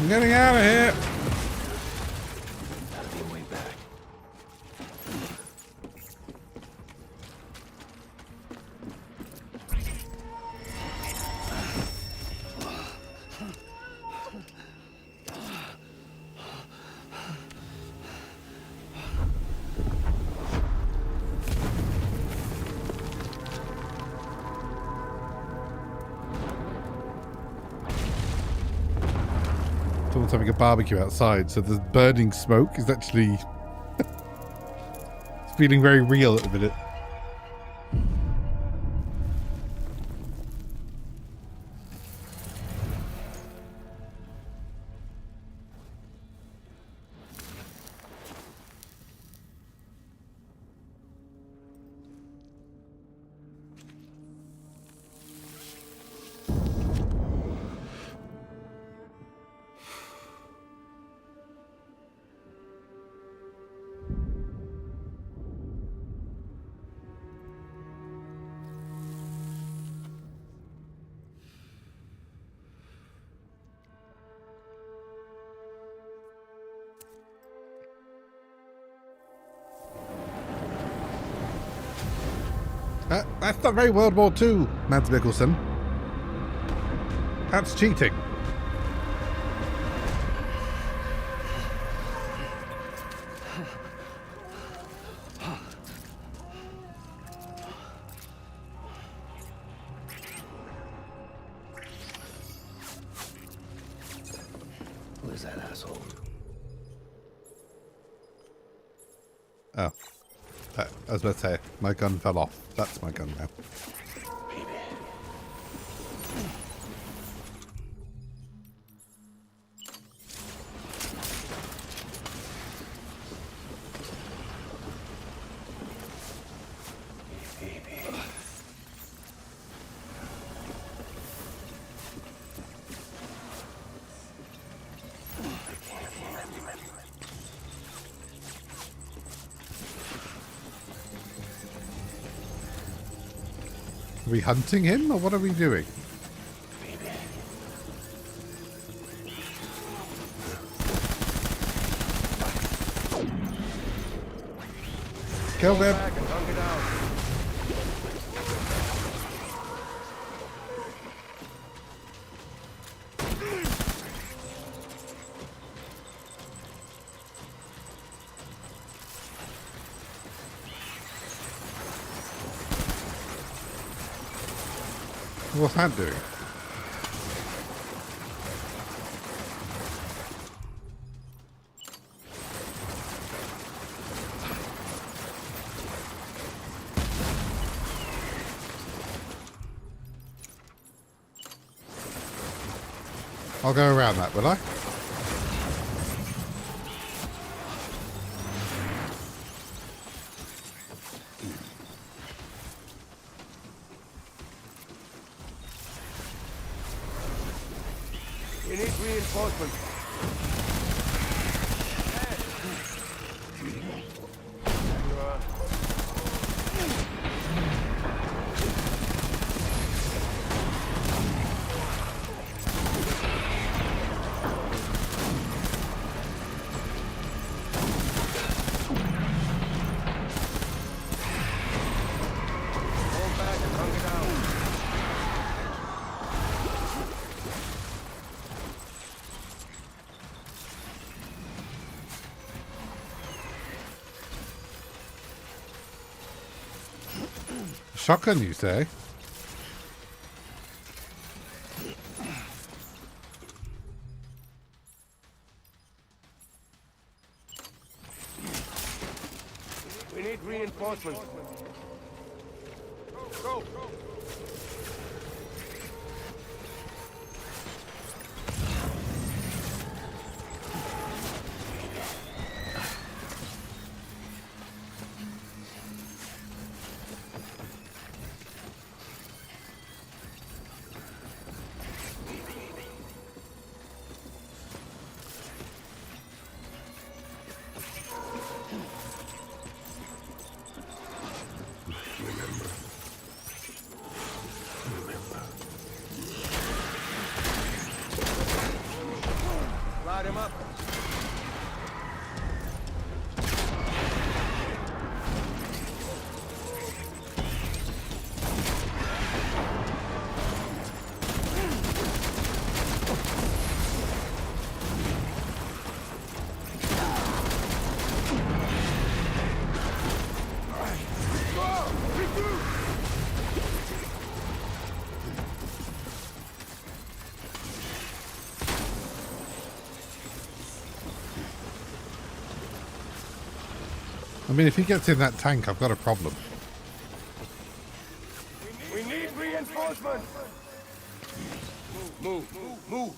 I'm getting out of here. Someone's having a barbecue outside, so the burning smoke is actually it's feeling very real at the minute. That's not very World War II, Mads Mikkelsen. That's cheating. Who is that asshole? Oh. I was about to say, my gun fell off. That's my gun now. Are we hunting him, or what are we doing? Kill them. What's that doing? I'll go around that, will I? We need reinforcements. Shotgun, you say? We need reinforcements. Go, go. Light him up. I mean, if he gets in that tank, I've got a problem. We need reinforcements. Move, move, move.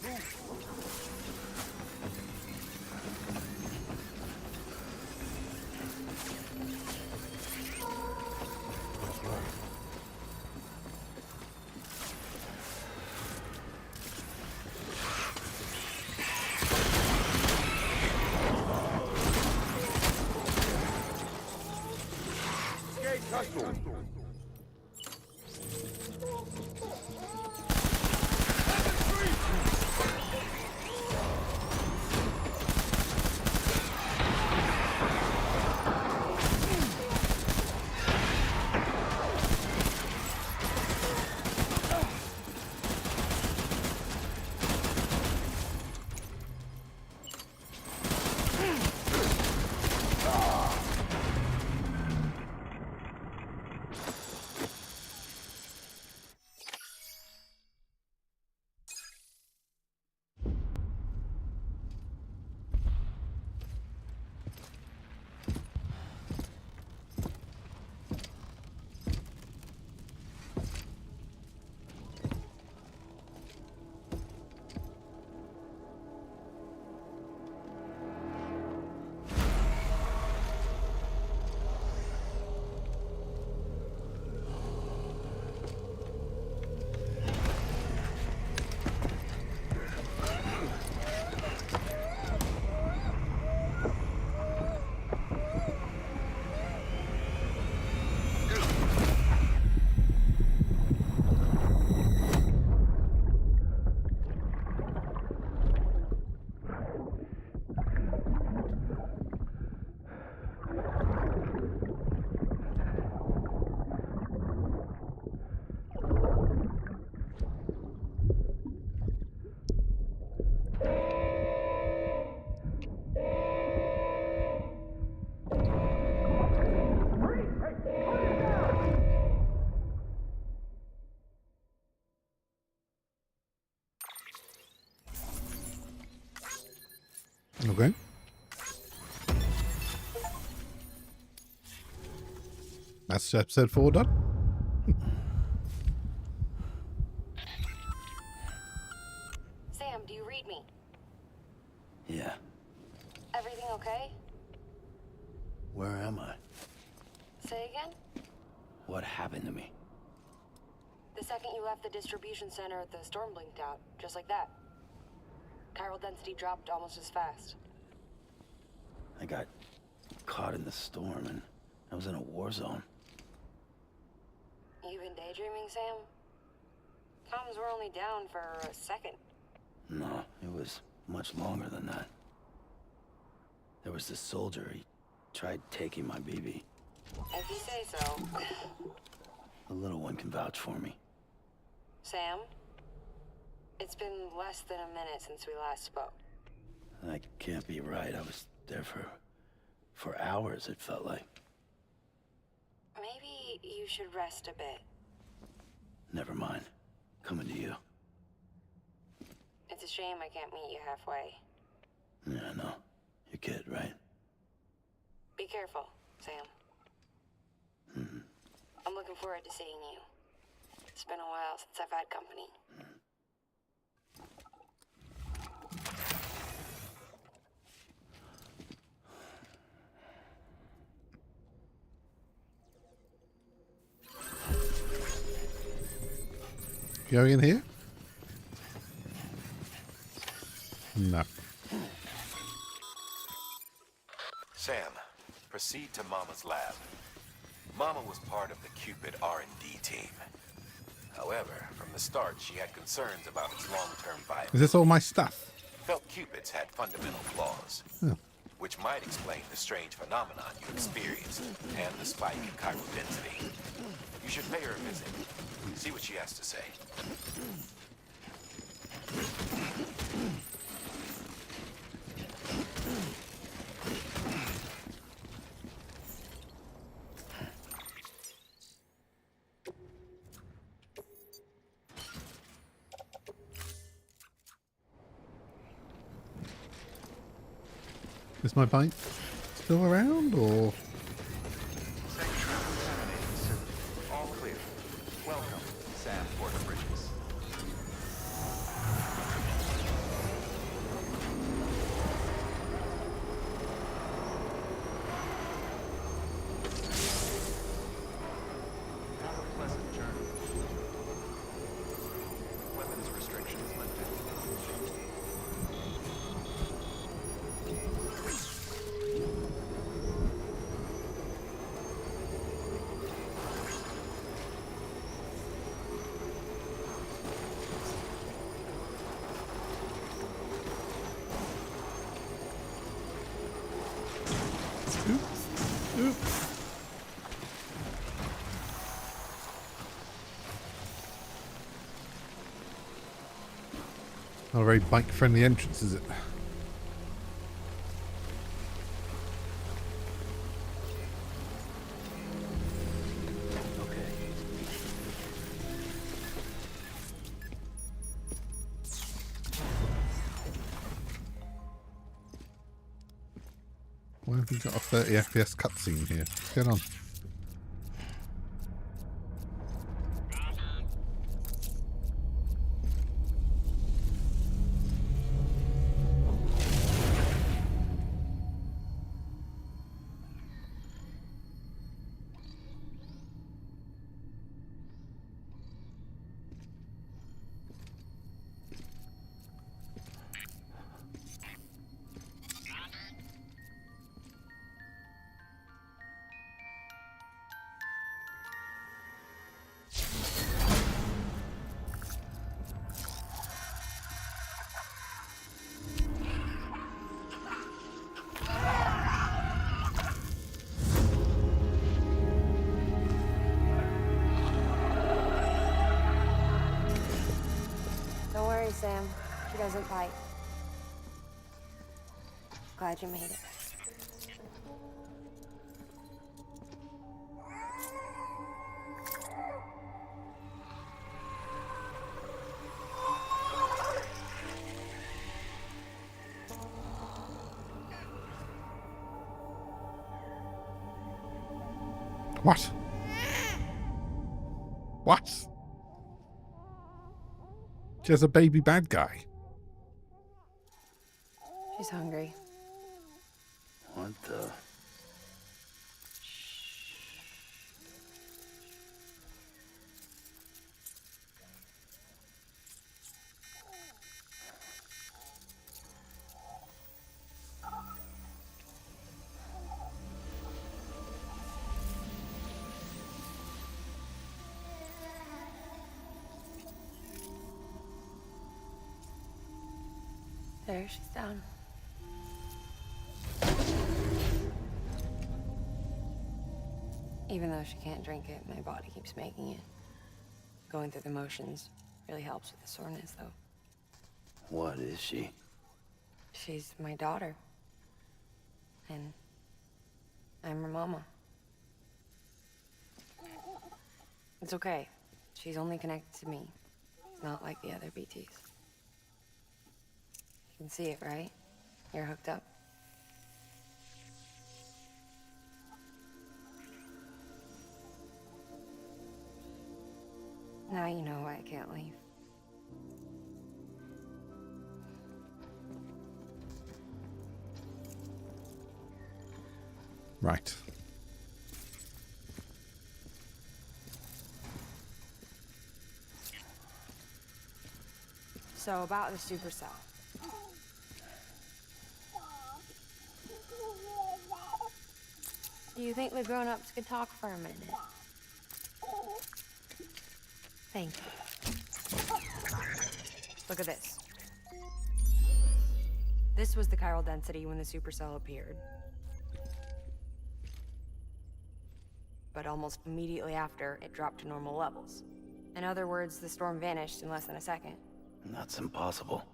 Okay. That's episode 4 done. Sam, do you read me? Yeah. Everything okay? Where am I? Say again? What happened to me? The second you left the distribution center, the storm blinked out, just like that. Chiral density dropped almost as fast. I got caught in the storm and I was in a war zone. You been daydreaming, Sam? Comms were only down for a second. No, it was much longer than that. There was this soldier, he tried taking my BB. If you say so. The little one can vouch for me. Sam? It's been less than a minute since we last spoke. That can't be right. I was there for hours, it felt like. Maybe you should rest a bit. Never mind. Coming to you. It's a shame I can't meet you halfway. Yeah, I know. Your kid, right? Be careful, Sam. Mm-hmm. I'm looking forward to seeing you. It's been a while since I've had company. Going in here? No. Sam, proceed to Mama's lab. Mama was part of the Cupid R&D team. However, from the start, she had concerns about its long-term viability. Is this all my stuff? Felt Cupids had fundamental flaws, which might explain the strange phenomenon you experienced and the spike in chiral density. You should pay her a visit. See what she has to say. Is my bike still around, or? All clear. Welcome, Sam Porter Bridges. Have a pleasant journey. Weapons restrictions lifted. Not a very bike-friendly entrance, is it? Why have we got a 30 FPS cutscene here? What's going on? Don't worry, Sam. She doesn't bite. Glad you made it. What? What? She has a baby bad guy. She's hungry. What the? There, she's down. Even though she can't drink it, my body keeps making it. Going through the motions really helps with the soreness, though. What is she? She's my daughter. And I'm her mama. It's okay. She's only connected to me. Not like the other BTs. You can see it, right? You're hooked up. Now you know why I can't leave. Right. So about the supercell. Do you think the grown-ups could talk for a minute? Thank you. Look at this. This was the chiral density when the supercell appeared. But almost immediately after, it dropped to normal levels. In other words, the storm vanished in less than a second. That's impossible.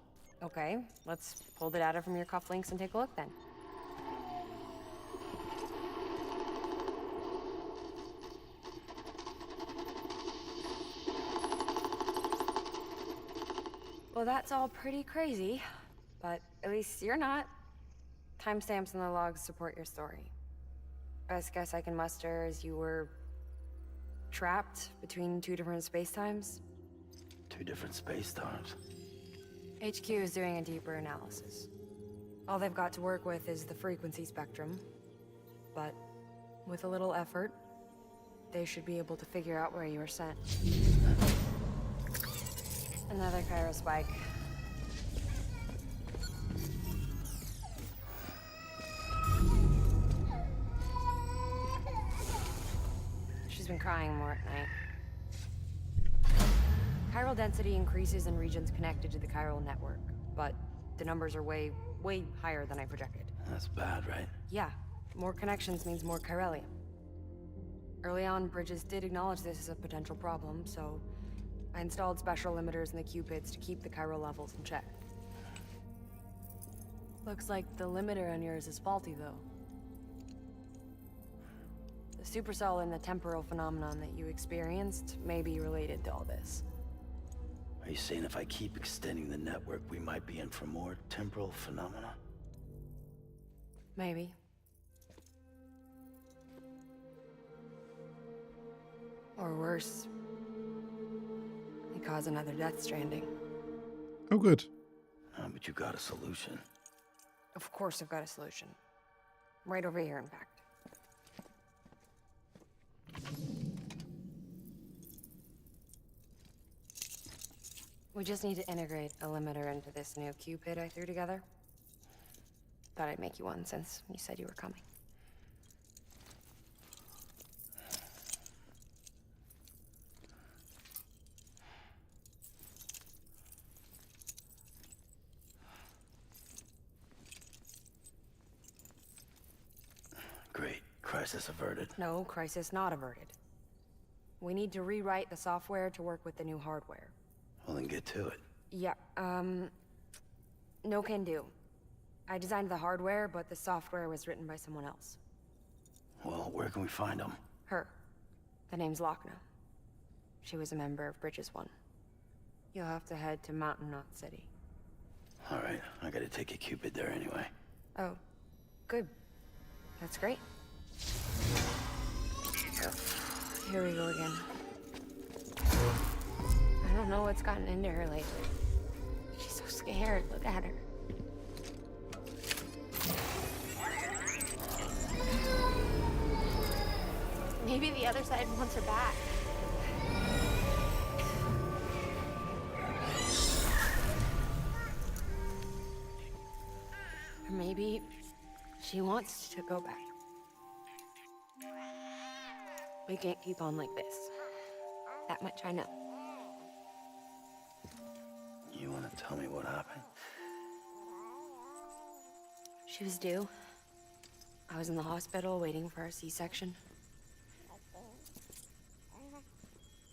Okay, let's pull the data from your cufflinks and take a look then. Well, that's all pretty crazy, but at least you're not. Timestamps in the logs support your story. Best guess I can muster is you were trapped between two different spacetimes. Two different space times. HQ is doing a deeper analysis. All they've got to work with is the frequency spectrum, but with a little effort, they should be able to figure out where you were sent. Another chiral spike. She's been crying more at night. Chiral density increases in regions connected to the chiral network, but the numbers are way higher than I projected. That's bad, right? Yeah, more connections means more chiralium. Early on, Bridges did acknowledge this as a potential problem, so I installed special limiters in the Cupids to keep the chiral levels in check. Looks like the limiter on yours is faulty, though. The supercell and the temporal phenomenon that you experienced may be related to all this. Are you saying if I keep extending the network, we might be in for more temporal phenomena? Maybe. Or worse. They cause another Death Stranding. Oh, good. But you got a solution. Of course I've got a solution. Right over here, in fact. We just need to integrate a limiter into this new Cupid I threw together. Thought I'd make you one since you said you were coming. Great. Crisis averted. No, crisis not averted. We need to rewrite the software to work with the new hardware. Well, then get to it. Yeah, no can do. I designed the hardware, but the software was written by someone else. Well, where can we find them? Her. The name's Lochna. She was a member of Bridges 1. You'll have to head to Mountain Knot City. All right, I gotta take a Cupid there anyway. Oh, good. That's great. Here we go again. I don't know what's gotten into her lately. She's so scared. Look at her. Maybe the other side wants her back. Or maybe she wants to go back. We can't keep on like this. That much I know. You want to tell me what happened? She was due. I was in the hospital waiting for a C-section.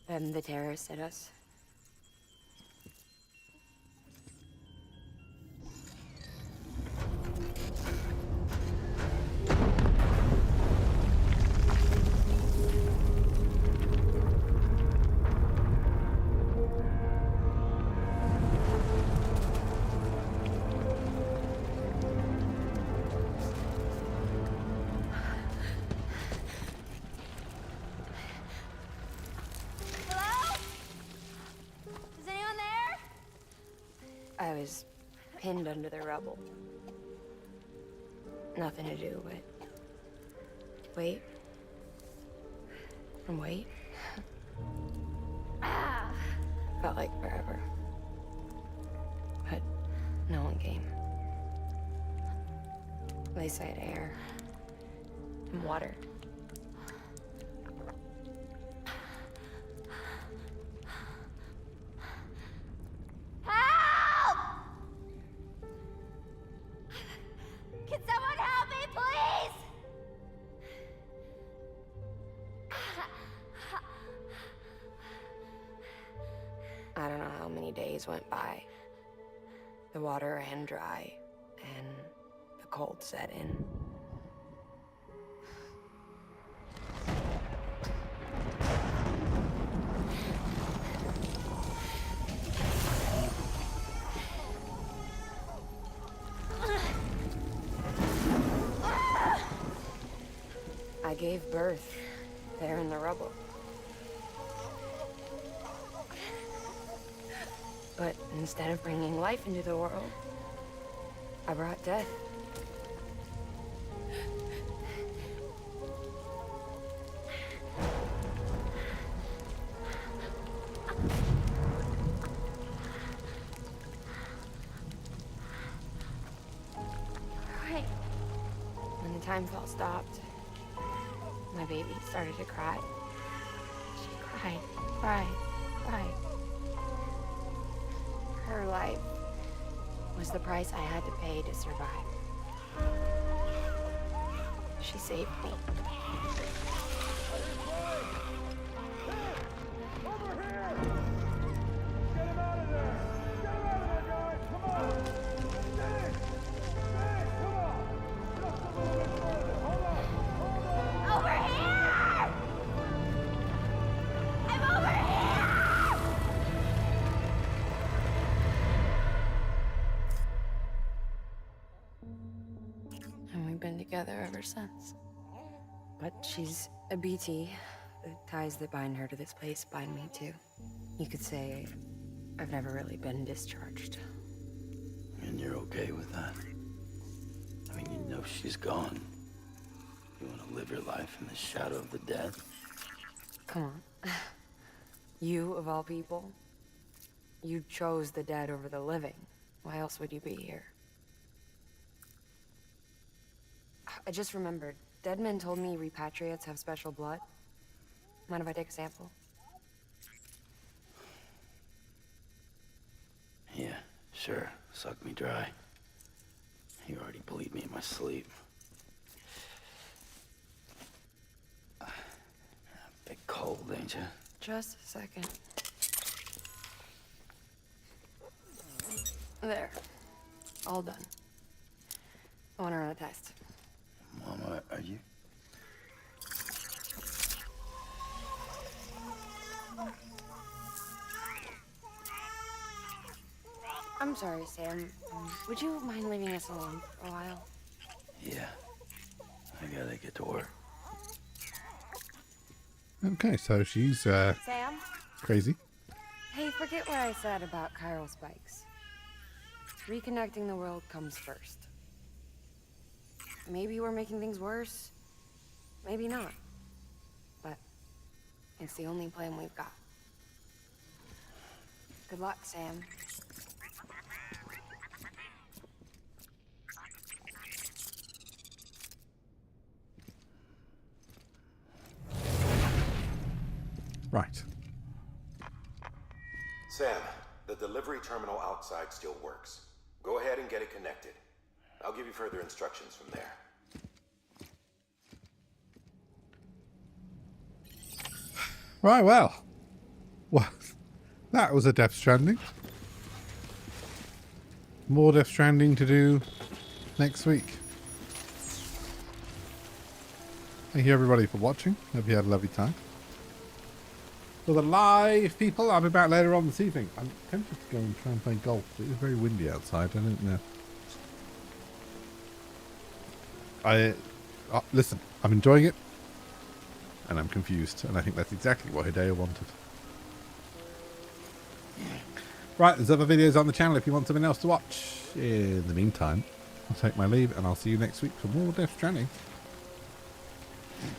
Then the terrorists hit us. I was pinned under the rubble. Nothing to do but wait and wait. Felt like forever. But no one came. They said air and water. I don't know how many days went by. The water ran dry, and the cold set in. I gave birth there in the rubble. But instead of bringing life into the world, I brought death. Right. When the time fall stopped, my baby started to cry. She cried, cried, cried. Her life was the price I had to pay to survive. She saved me. Over here! Get him out of there! Get him out of there, guys! Come on! Stay! Stay! Come on! Just a little bit further! Hold on! Hold on! Over here! I'm over here! And we've been together ever since. But she's a BT. The ties that bind her to this place bind me too. You could say I've never really been discharged. And you're okay with that? I mean, you know she's gone. You want to live your life in the shadow of the dead? Come on. You, of all people, you chose the dead over the living. Why else would you be here? I just remembered. Dead men told me repatriates have special blood. Mind if I take a sample? Yeah, sure. Suck me dry. You already bleed me in my sleep. Big cold, ain't you? Just a second. There. All done. I want to run a test. Mama, are you? I'm sorry, Sam. Would you mind leaving us alone for a while? Yeah. I gotta get to work. Okay, so she's Sam? crazy. Hey, forget what I said about chiral spikes. Reconnecting the world comes first. Maybe we're making things worse. Maybe not. But it's the only plan we've got. Good luck, Sam. Right. Sam, the delivery terminal outside still works. Go ahead and get it connected. I'll give you further instructions from there. Right, well, that was a Death Stranding. More Death Stranding to do next week. Thank you everybody for watching. Hope you had a lovely time. For the live people, I'll be back later on this evening. I'm tempted to go and try and play golf, but it's very windy outside. I don't know. Listen, I'm enjoying it, and I'm confused, and I think that's exactly what Hideo wanted. Right, there's other videos on the channel if you want something else to watch. In the meantime, I'll take my leave, and I'll see you next week for more Death Stranding.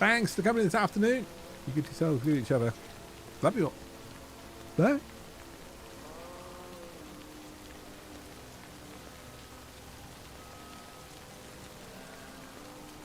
Thanks for coming this afternoon. You good yourselves, good each other. Love you all. Bye.